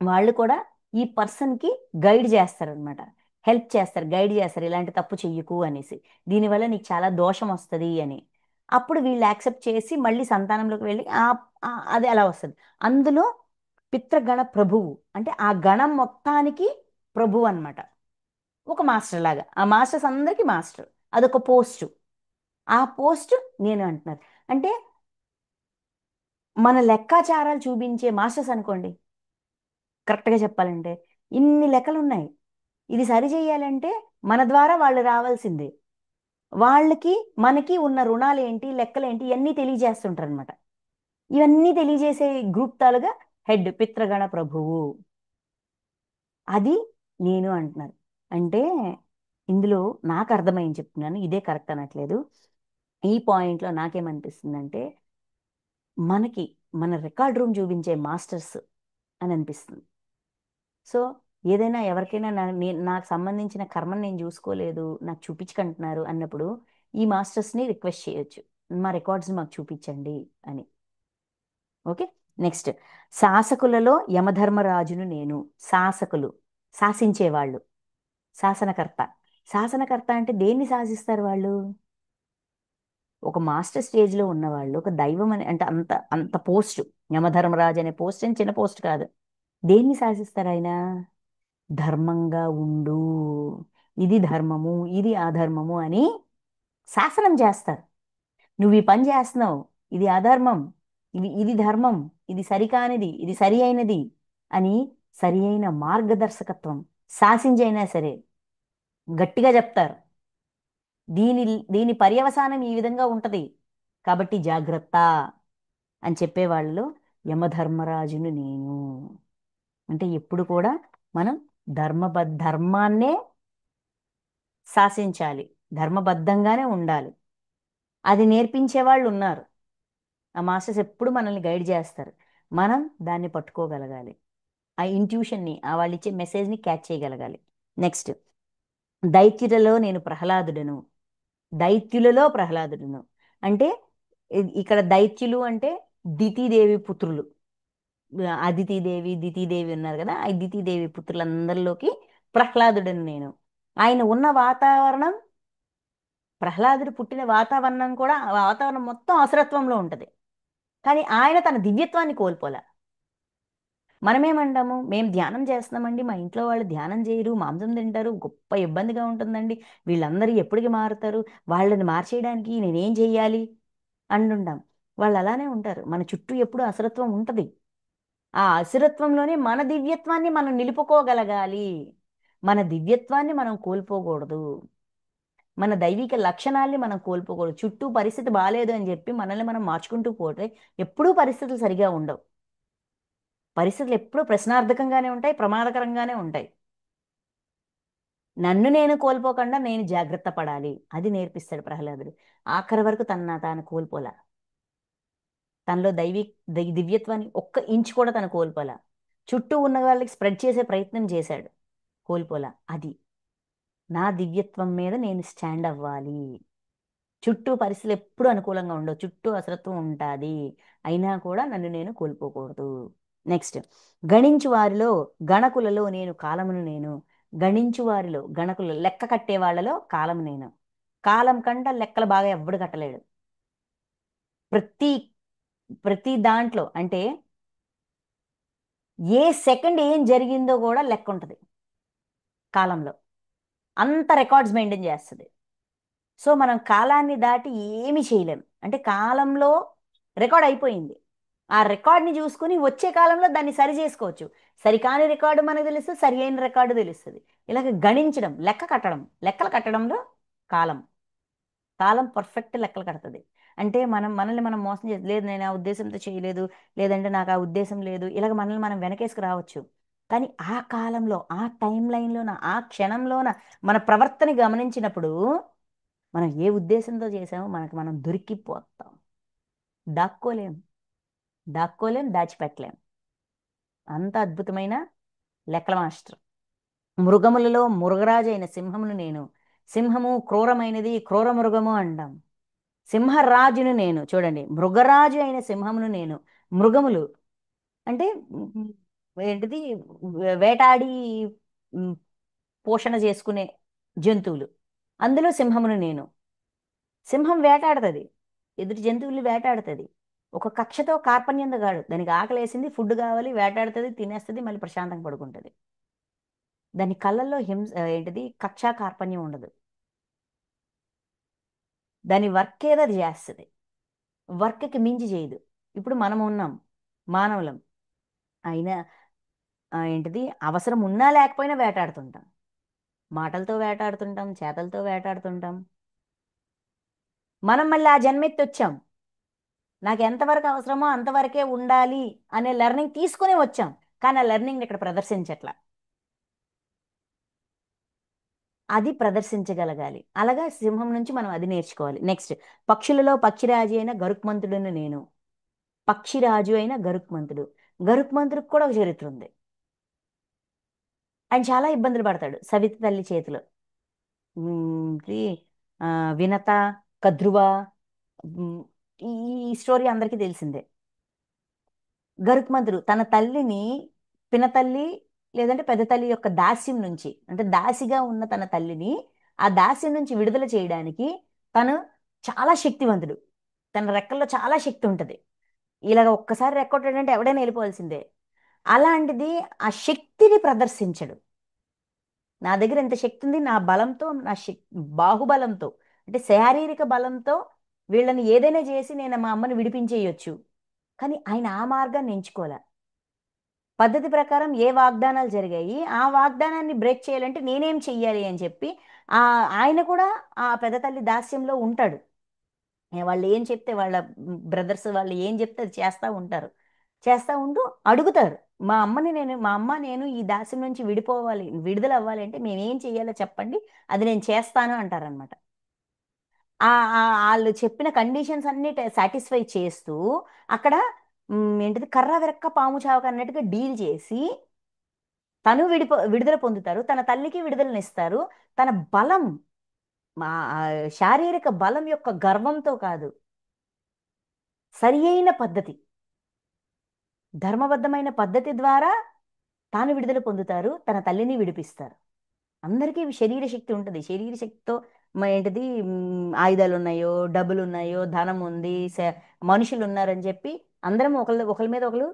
వాళ్ళు కూడా ఈ పర్సన్కి గైడ్ చేస్తారనమాట. హెల్ప్ చేస్తారు, గైడ్ చేస్తారు, ఇలాంటి తప్పు చెయ్యకు అనేసి, దీనివల్ల నీకు చాలా దోషం వస్తుంది అని. అప్పుడు వీళ్ళు యాక్సెప్ట్ చేసి మళ్ళీ సంతానంలోకి వెళ్ళి అది అలా వస్తుంది. అందులో పితృగణ ప్రభువు అంటే ఆ గణం మొత్తానికి ప్రభువు అన్నమాట. ఒక మాస్టర్ లాగా ఆ మాస్టర్స్ అందరికీ మాస్టర్. అదొక పోస్టు. ఆ పోస్ట్ నేను అంటున్నారు అంటే మన లెక్కాచారాలు చూపించే మాస్టర్స్ అనుకోండి. కరెక్ట్గా చెప్పాలంటే ఇన్ని లెక్కలు ఉన్నాయి, ఇది సరి చేయాలంటే మన ద్వారా వాళ్ళు రావాల్సిందే. వాళ్ళకి మనకి ఉన్న రుణాలు ఏంటి, లెక్కలేంటి, ఇవన్నీ తెలియజేస్తుంటారు అనమాట. ఇవన్నీ తెలియజేసే గ్రూప్ తాలుగా హెడ్ పిత్రగణ ప్రభువు. అది నేను అంటున్నారు. అంటే ఇందులో నాకు అర్థమైంది చెప్తున్నాను, ఇదే కరెక్ట్ అనట్లేదు. ఈ పాయింట్లో నాకేమనిపిస్తుందంటే మనకి మన రికార్డ్ రూమ్ చూపించే మాస్టర్స్ అని అనిపిస్తుంది. సో ఏదైనా ఎవరికైనా నాకు సంబంధించిన కర్మను నేను చూసుకోలేదు, నాకు చూపించుకుంటున్నారు అన్నప్పుడు ఈ మాస్టర్స్ని రిక్వెస్ట్ చేయొచ్చు, మా రికార్డ్స్ని మాకు చూపించండి అని. ఓకే. నెక్స్ట్, శాసకులలో యమధర్మరాజును నేను. శాసకులు శాసించేవాళ్ళు, శాసనకర్త. శాసనకర్త అంటే దేన్ని శాసిస్తారు వాళ్ళు? ఒక మాస్టర్ స్టేజ్లో ఉన్నవాళ్ళు, ఒక దైవం అని అంటే అంత అంత పోస్ట్. యమధర్మరాజు అనే పోస్ట్ అని చిన్న పోస్ట్ కాదు. దేన్ని శాసిస్తారు ఆయన? ధర్మంగా ఉండు, ఇది ధర్మము, ఇది అధర్మము అని శాసనం చేస్తారు. నువ్వు ఈ పని చేస్తున్నావు, ఇది అధర్మం, ఇది ధర్మం, ఇది సరికానిది, ఇది సరి అయినది అని సరి అయిన మార్గదర్శకత్వం శాసించైనా సరే గట్టిగా చెప్తారు. దీని దీని పర్యవసానం ఈ విధంగా ఉంటది, కాబట్టి జాగ్రత్త అని చెప్పేవాళ్ళు యమధర్మరాజును నేను. అంటే ఎప్పుడు కూడా మనం ధర్మాన్నే శాసించాలి, ధర్మబద్ధంగానే ఉండాలి. అది నేర్పించే వాళ్ళు ఉన్నారు. ఆ మాస్టర్స్ ఎప్పుడు మనల్ని గైడ్ చేస్తారు. మనం దాన్ని పట్టుకోగలగాలి. ఆ ఇంట్యూషన్ని, వాళ్ళు ఇచ్చే మెసేజ్ని క్యాచ్ చేయగలగాలి. నెక్స్ట్, దైత్యులలో నేను ప్రహ్లాదుడను. దైత్యులలో ప్రహ్లాదుడును అంటే ఇక్కడ దైత్యులు అంటే దితిదేవి పుత్రులు. అదితిదేవి, దితిదేవి ఉన్నారు కదా, ఆ దితిదేవి పుత్రులందరిలోకి ప్రహ్లాదుడను నేను. ఆయన ఉన్న వాతావరణం, ప్రహ్లాదుడు పుట్టిన వాతావరణం కూడా, ఆ వాతావరణం మొత్తం అసురత్వంలో ఉంటది. కానీ ఆయన తన దివ్యత్వాన్ని కోల్పోలే. మనమేమంటాము, మేము ధ్యానం చేస్తున్నామండి, మా ఇంట్లో వాళ్ళు ధ్యానం చేయరు, మాంసం తింటారు, గొప్ప ఇబ్బందిగా ఉంటుందండి, వీళ్ళందరూ ఎప్పటికి మారుతారు, వాళ్ళని మార్చేయడానికి నేనేం చెయ్యాలి అంటుంటాం. వాళ్ళు అలానే ఉంటారు, మన చుట్టూ ఎప్పుడు అసురత్వం ఉంటుంది. ఆ అసురత్వంలోనే మన దివ్యత్వాన్ని మనం నిలుపుకోగలగాలి. మన దివ్యత్వాన్ని మనం కోల్పోకూడదు. మన దైవిక లక్షణాల్ని మనం కోల్పోకూడదు. చుట్టూ పరిస్థితి బాలేదు అని చెప్పి మనల్ని మనం మార్చుకుంటూ పోతే ఎప్పుడూ పరిస్థితులు సరిగా ఉండవు. పరిస్థితులు ఎప్పుడూ ప్రశ్నార్థకంగానే ఉంటాయి, ప్రమాదకరంగానే ఉంటాయి. నన్ను నేను కోల్పోకుండా నేను జాగ్రత్త పడాలి, అది నేర్పిస్తాడు ప్రహ్లాదుడు. ఆఖరి వరకు తాను కోల్పోలా. తనలో దివ్యత్వాన్ని ఒక్క ఇంచు కూడా తను కోల్పోలా. చుట్టూ ఉన్న వాళ్ళకి స్ప్రెడ్ చేసే ప్రయత్నం చేశాడు, కోల్పోలా. అది నా దివ్యత్వం మీద నేను స్టాండ్ అవ్వాలి. చుట్టూ పరిస్థితులు ఎప్పుడు అనుకూలంగా ఉండవు, చుట్టూ అసరత్వం ఉంటుంది, అయినా కూడా నన్ను నేను కోల్పోకూడదు. నెక్స్ట్, గణించు వారిలో గణకులలో నేను కాలమును నేను. గణించు వారిలో గణకులు లెక్క కట్టే వాళ్ళలో కాలం నేను. కాలం కంట లెక్కలు బాగా ఎవ్వడు కట్టలేడు. ప్రతి ప్రతి దాంట్లో అంటే ఏ సెకండ్ ఏం జరిగిందో కూడా లెక్క ఉంటుంది కాలంలో. అంత రికార్డ్స్ మెయింటైన్ చేస్తుంది. సో మనం కాలాన్ని దాటి ఏమి చేయలేం. అంటే కాలంలో రికార్డ్ అయిపోయింది, ఆ రికార్డ్ని చూసుకుని వచ్చే కాలంలో దాన్ని సరి చేసుకోవచ్చు. సరికాని రికార్డు మనకు తెలుస్తుంది, సరి అయిన రికార్డు తెలుస్తుంది. ఇలాగ గణించడం, లెక్క కట్టడం, లెక్కలు కట్టడంలో కాలం కాలం పర్ఫెక్ట్ లెక్కలు కడుతుంది. అంటే మనల్ని మనం మోసం చేసి, లేదు నేను ఆ ఉద్దేశంతో చేయలేదు, లేదంటే నాకు ఆ ఉద్దేశం లేదు, ఇలాగ మనల్ని మనం వెనకేసుకు రావచ్చు. కానీ ఆ కాలంలో, ఆ టైం లైన్లోన, ఆ క్షణంలోన మన ప్రవర్తన గమనించినప్పుడు మనం ఏ ఉద్దేశంతో చేసామో మనకు మనం దొరికిపోతాం. దాక్కోలేం, దాచిపెట్టలేం. అంత అద్భుతమైన లెక్కల మాస్టర్. మృగములలో మృగరాజు అయిన సింహమును నేను. సింహము క్రూరమైనది, క్రూర మృగము అంటాం. సింహరాజును నేను. చూడండి, మృగరాజు అయిన సింహమును నేను. మృగములు అంటే ఏంటిది, వేటాడి ఉమ్, పోషణ చేసుకునే జంతువులు. అందులో సింహమును నేను. సింహం వేటాడుతుంది, ఎదుటి జంతువుల్ని వేటాడుతుంది. ఒక కక్షతో కార్పణ్యంతో కాదు, దానికి ఆకలేసింది, ఫుడ్ కావాలి, వేటాడుతుంది, తినేస్తుంది, మళ్ళీ ప్రశాంతంగా పడుకుంటుంది. దాని కళ్ళల్లో ఏంటిది, కక్షా కార్పణ్యం ఉండదు. దాని వర్క్ ఏదో అది చేస్తుంది, వర్క్కి మించి చేయదు. ఇప్పుడు మనం ఉన్నాం, మానవులం అయినా ఏంటిది, అవసరం ఉన్నా లేకపోయినా వేటాడుతుంటాం. మాటలతో వేటాడుతుంటాం, చేతలతో వేటాడుతుంటాం. మనం మళ్ళీ ఆ జన్మెత్తి వచ్చాం, నాకు ఎంతవరకు అవసరమో అంతవరకే ఉండాలి అనే లెర్నింగ్ తీసుకునే వచ్చాం. కానీ ఆ లెర్నింగ్ ఇక్కడ ప్రదర్శించట్లా. అది ప్రదర్శించగలగాలి. అలాగా సింహం నుంచి మనం అది నేర్చుకోవాలి. నెక్స్ట్, పక్షులలో పక్షిరాజు అయిన గరుత్మంతుడును నేను. పక్షిరాజు అయిన గరుత్మంతుడు. గరుత్మంతుడికి కూడా ఒక చరిత్ర ఉంది. ఆయన చాలా ఇబ్బందులు పడతాడు సవితి తల్లి చేతిలో. ఇది ఆ, వినత, కద్రువ, ఉమ్, ఈ ఈ స్టోరీ అందరికీ తెలిసిందే. గరుత్మంతుడు తన తల్లిని, పినతల్లి లేదంటే పెద్ద తల్లి యొక్క దాస్యం నుంచి, అంటే దాసిగా ఉన్న తన తల్లిని ఆ దాస్యం నుంచి విడుదల చేయడానికి తను చాలా శక్తివంతుడు. తన రెక్కల్లో చాలా శక్తి ఉంటుంది. ఇలాగ ఒక్కసారి రెక్కొట్టాడంటే ఎవడైనా వెళ్ళిపోవాల్సిందే. అలాంటిది ఆ శక్తిని ప్రదర్శించడు. నా దగ్గర ఎంత శక్తి ఉంది, నా బలంతో, నా బాహుబలంతో, అంటే శారీరక బలంతో వీళ్ళని ఏదైనా చేసి నేను మా అమ్మని విడిపించేయొచ్చు. కానీ ఆయన ఆ మార్గాన్ని ఎంచుకోలే. పద్ధతి ప్రకారం ఏ వాగ్దానాలు జరిగాయి, ఆ వాగ్దానాన్ని బ్రేక్ చేయాలంటే నేనేం చెయ్యాలి అని చెప్పి ఆ ఆయన కూడా ఆ పెద్ద తల్లి దాస్యంలో ఉంటాడు. వాళ్ళు ఏం చెప్తే, వాళ్ళ బ్రదర్స్ వాళ్ళు ఏం చెప్తే అది చేస్తూ ఉంటారు. చేస్తూ ఉంటూ అడుగుతారు, మా అమ్మ నేను ఈ దాస్యం నుంచి విడుదల అవ్వాలి అంటే మేమేం చెయ్యాలో చెప్పండి, అది నేను చేస్తాను అంటారనమాట. వాళ్ళు చెప్పిన కండిషన్స్ అన్ని సాటిస్ఫై చేస్తూ అక్కడ ఏంటిది, కర్ర విరక్క పాము చావక అన్నట్టుగా డీల్ చేసి తను విడుదల పొందుతారు, తన తల్లికి విడుదలనిస్తారు. తన బలం, ఆ శారీరక బలం యొక్క గర్వంతో కాదు, సరి అయిన పద్ధతి, ధర్మబద్ధమైన పద్ధతి ద్వారా తాను విడుదల పొందుతారు, తన తల్లిని విడిపిస్తారు. అందరికీ శరీర శక్తి ఉంటుంది. శరీర శక్తితో ఏంటిది, ఆయుధాలు ఉన్నాయో, డబ్బులు ఉన్నాయో, ధనం ఉంది, మనుషులు ఉన్నారని చెప్పి అందరం ఒకరి మీద ఒకరు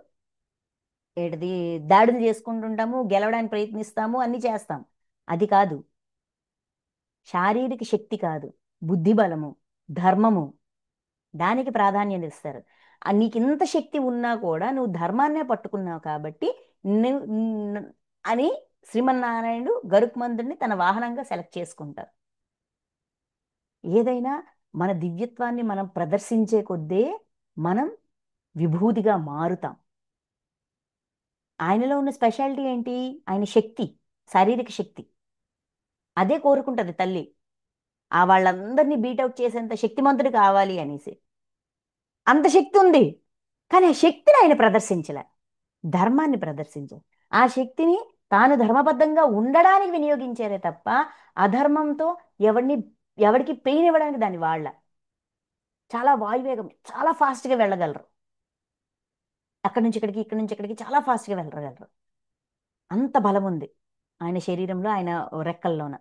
ఏంటిది దాడులు చేసుకుంటుంటాము, గెలవడానికి ప్రయత్నిస్తాము, అన్ని చేస్తాం. అది కాదు, శారీరక శక్తి కాదు, బుద్ధి బలము, ధర్మము, దానికి ప్రాధాన్యత ఇస్తారు. నీకు ఇంత శక్తి ఉన్నా కూడా నువ్వు ధర్మాన్నే పట్టుకున్నావు కాబట్టి నువ్వు అని శ్రీమన్నారాయణుడు గరుత్మంతుడిని తన వాహనంగా సెలెక్ట్ చేసుకుంటారు. ఏదైనా మన దివ్యత్వాన్ని మనం ప్రదర్శించే కొద్దే మనం విభూతిగా మారుతాం. ఆయనలో ఉన్న స్పెషాలిటీ ఏంటి? ఆయన శక్తి, శారీరక శక్తి. అదే కోరుకుంటది తల్లి, ఆ వాళ్ళందరినీ బీటౌట్ చేసేంత శక్తిమంతుడు కావాలి అనేసి. అంత శక్తి ఉంది, కానీ ఆ శక్తిని ఆయన ప్రదర్శించలే, ధర్మాన్ని ప్రదర్శించారు. ఆ శక్తిని తాను ధర్మబద్ధంగా ఉండడానికి వినియోగించారే తప్ప అధర్మంతో ఎవరిని ఎవరికి పెయిన్ ఇవ్వడానికి దాన్ని వాళ్ళ. చాలా వాయువేగం, చాలా ఫాస్ట్గా వెళ్ళగలరు. అక్కడి నుంచి ఇక్కడికి, ఇక్కడి నుంచి ఇక్కడికి చాలా ఫాస్ట్గా వెళ్ళగలరు. అంత బలం ఉంది ఆయన శరీరంలో, ఆయన రెక్కల్లోన.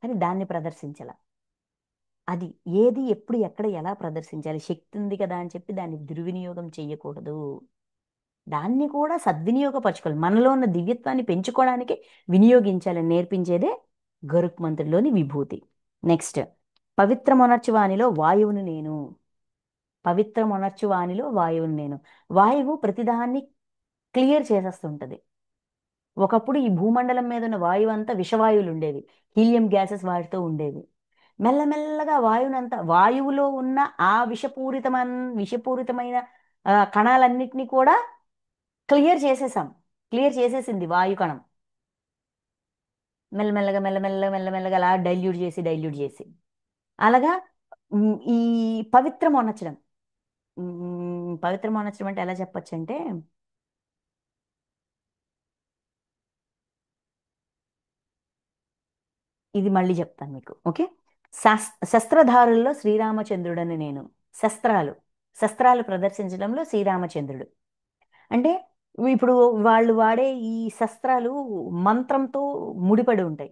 కానీ దాన్ని ప్రదర్శించాల. అది ఏది ఎప్పుడు ఎక్కడ ఎలా ప్రదర్శించాలి, శక్తి ఉంది కదా అని చెప్పి దాన్ని దుర్వినియోగం చెయ్యకూడదు. దాన్ని కూడా సద్వినియోగపరచుకోవాలి, మనలో ఉన్న దివ్యత్వాన్ని పెంచుకోవడానికి వినియోగించాలని నేర్పించేదే గరుత్మంతుడిలోని విభూతి. నెక్స్ట్, పవిత్రమొనర్చువానిలో వాయువును నేను. పవిత్రమొనర్చువానిలో వాయువును నేను. వాయువు ప్రతిదాన్ని క్లియర్ చేసేస్తుంటది. ఒకప్పుడు ఈ భూమండలం మీద ఉన్న వాయువు అంతా విషవాయువులు ఉండేవి, హీలియం గ్యాసెస్ వాటితో ఉండేవి. మెల్లమెల్లగా వాయువునంతా, వాయువులో ఉన్న ఆ విషపూరితమైన కణాలన్నిటినీ కూడా క్లియర్ చేసేసాం. క్లియర్ చేసేసింది వాయు కణం. మెల్లమెల్లగా మెల్లమెల్లగా మెల్లమెల్లగా అలా డైల్యూట్ చేసి అలాగా. ఈ పవిత్రం అనొచ్చడం, పవిత్రం అనొచ్చడం అంటే ఎలా చెప్పొచ్చు అంటే, ఇది మళ్ళీ చెప్తాను మీకు, ఓకే. శస్త్రధారుల్లో శ్రీరామచంద్రుడని నేను. శస్త్రాలు శస్త్రాలు ప్రదర్శించడంలో శ్రీరామచంద్రుడు. అంటే ఇప్పుడు వాళ్ళు వాడే ఈ శస్త్రాలు మంత్రంతో ముడిపడి ఉంటాయి.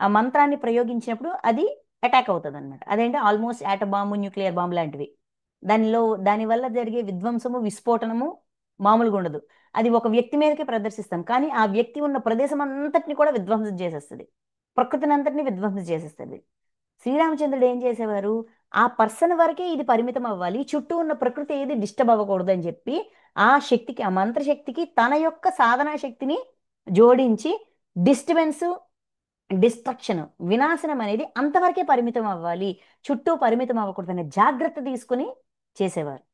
ఆ మంత్రాన్ని ప్రయోగించినప్పుడు అది అటాక్ అవుతుంది అనమాట. అదేంటి almost atom bomb, nuclear bomb లాంటివి. దానివల్ల జరిగే విధ్వంసము, విస్ఫోటనము మామూలుగా ఉండదు. అది ఒక వ్యక్తి మీదకే ప్రదర్శిస్తాం, కానీ ఆ వ్యక్తి ఉన్న ప్రదేశం అంతటిని కూడా విధ్వంసం చేసేస్తుంది, ప్రకృతిని అంతటిని విధ్వంసం చేసేస్తుంది. శ్రీరామచంద్రుడు ఏం చేసేవారు? ఆ పర్సన్ వరకే ఇది పరిమితం అవ్వాలి, చుట్టూ ఉన్న ప్రకృతి ఏది డిస్టర్బ్ అవ్వకూడదు అని చెప్పి ఆ శక్తికి, ఆ మంత్రశక్తికి తన యొక్క సాధనా శక్తిని జోడించి డిస్టర్బెన్స్, డిస్ట్రక్షన్, వినాశనం అనేది అంతవరకే పరిమితం అవ్వాలి, చుట్టూ పరిమితం అవ్వకూడదనే జాగ్రత్త తీసుకుని చేసేవారు.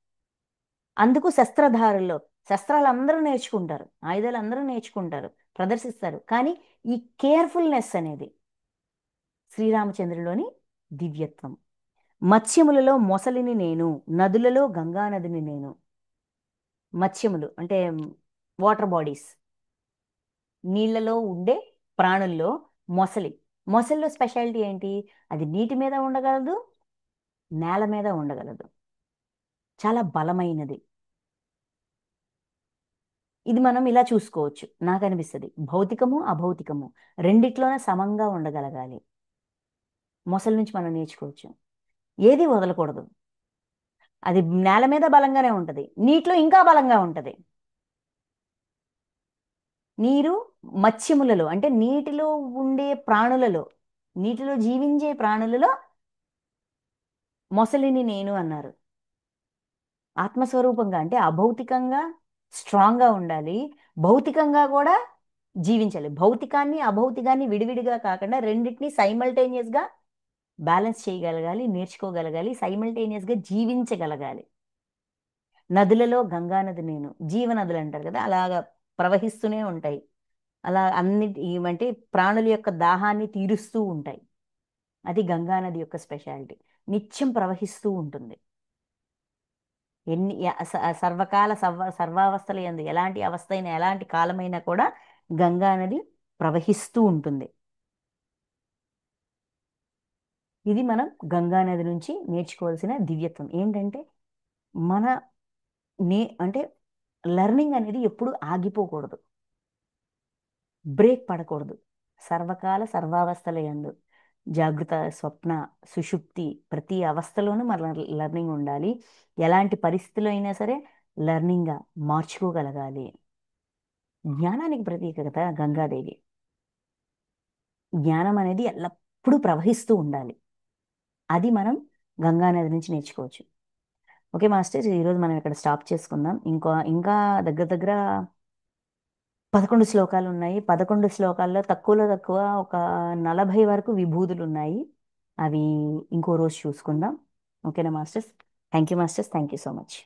అందుకు శస్త్రధారుల్లో, శస్త్రాలు అందరూ నేర్చుకుంటారు, ఆయుధాలు అందరూ నేర్చుకుంటారు, ప్రదర్శిస్తారు, కానీ ఈ కేర్ఫుల్నెస్ అనేది శ్రీరామచంద్రులోని దివ్యత్వం. మత్స్యములలో మొసలిని నేను, నదులలో గంగానదిని నేను. మత్స్యములు అంటే వాటర్ బాడీస్, నీళ్లలో ఉండే ప్రాణుల్లో మొసలి. మొసలిలో స్పెషాలిటీ ఏంటి? అది నీటి మీద ఉండగలదు, నేల మీద ఉండగలదు, చాలా బలమైనది. ఇది మనం ఇలా చూసుకోవచ్చు, నాకు అనిపిస్తుంది. భౌతికము అభౌతికము రెండిట్లోనే సమంగా ఉండగలగాలి. మొసలి నుంచి మనం నేర్చుకోవచ్చు, ఏది వదలకూడదు. అది నేల మీద బలంగానే ఉంటుంది, నీటిలో ఇంకా బలంగా ఉంటుంది. నీరు మత్స్యములలో అంటే నీటిలో ఉండే ప్రాణులలో, నీటిలో జీవించే ప్రాణులలో మొసలిని నేను అన్నారు. ఆత్మస్వరూపంగా అంటే అభౌతికంగా స్ట్రాంగ్గా ఉండాలి, భౌతికంగా కూడా జీవించాలి. భౌతికాన్ని అభౌతికాన్ని విడివిడిగా కాకుండా రెండింటినీ సైమల్టేనియస్గా బ్యాలెన్స్ చేయగలగాలి, నేర్చుకోగలగాలి, సైమల్టేనియస్గా జీవించగలగాలి. నదులలో గంగానది నేను. జీవనదులు అంటారు కదా, అలాగా ప్రవహిస్తూనే ఉంటాయి. అలా ఏమంటే ప్రాణుల యొక్క దాహాన్ని తీరుస్తూ ఉంటాయి. అది గంగానది యొక్క స్పెషాలిటీ. నిత్యం ప్రవహిస్తూ ఉంటుంది. సర్వకాల సర్వావస్థల యందు ఎలాంటి అవస్థ అయినా, ఎలాంటి కాలమైనా కూడా గంగానది ప్రవహిస్తూ ఉంటుంది. ఇది మనం గంగానది నుంచి నేర్చుకోవాల్సిన దివ్యత్వం ఏంటంటే, మన అంటే లెర్నింగ్ అనేది ఎప్పుడు ఆగిపోకూడదు, బ్రేక్ పడకూడదు. సర్వకాల సర్వావస్థల యందు జాగృత, స్వప్న, సుషుప్తి ప్రతి అవస్థలోనూ మన లెర్నింగ్ ఉండాలి. ఎలాంటి పరిస్థితుల్లో అయినా సరే లెర్నింగ్గా మార్చుకోగలగాలి. జ్ఞానానికి ప్రతీక కదా గంగాదేవి. జ్ఞానం అనేది ఎల్లప్పుడూ ప్రవహిస్తూ ఉండాలి. అది మనం గంగానది నుంచి నేర్చుకోవచ్చు. ఓకే మాస్టర్స్, ఈరోజు మనం ఇక్కడ స్టాప్ చేసుకుందాం. ఇంకా దగ్గర దగ్గర 11 శ్లోకాలు ఉన్నాయి. 11 శ్లోకాల్లో తక్కువలో తక్కువ ఒక 40 వరకు విభూతులు ఉన్నాయి. అవి ఇంకో రోజు చూసుకుందాం. ఓకేనా masters? Thank you masters, thank you so much.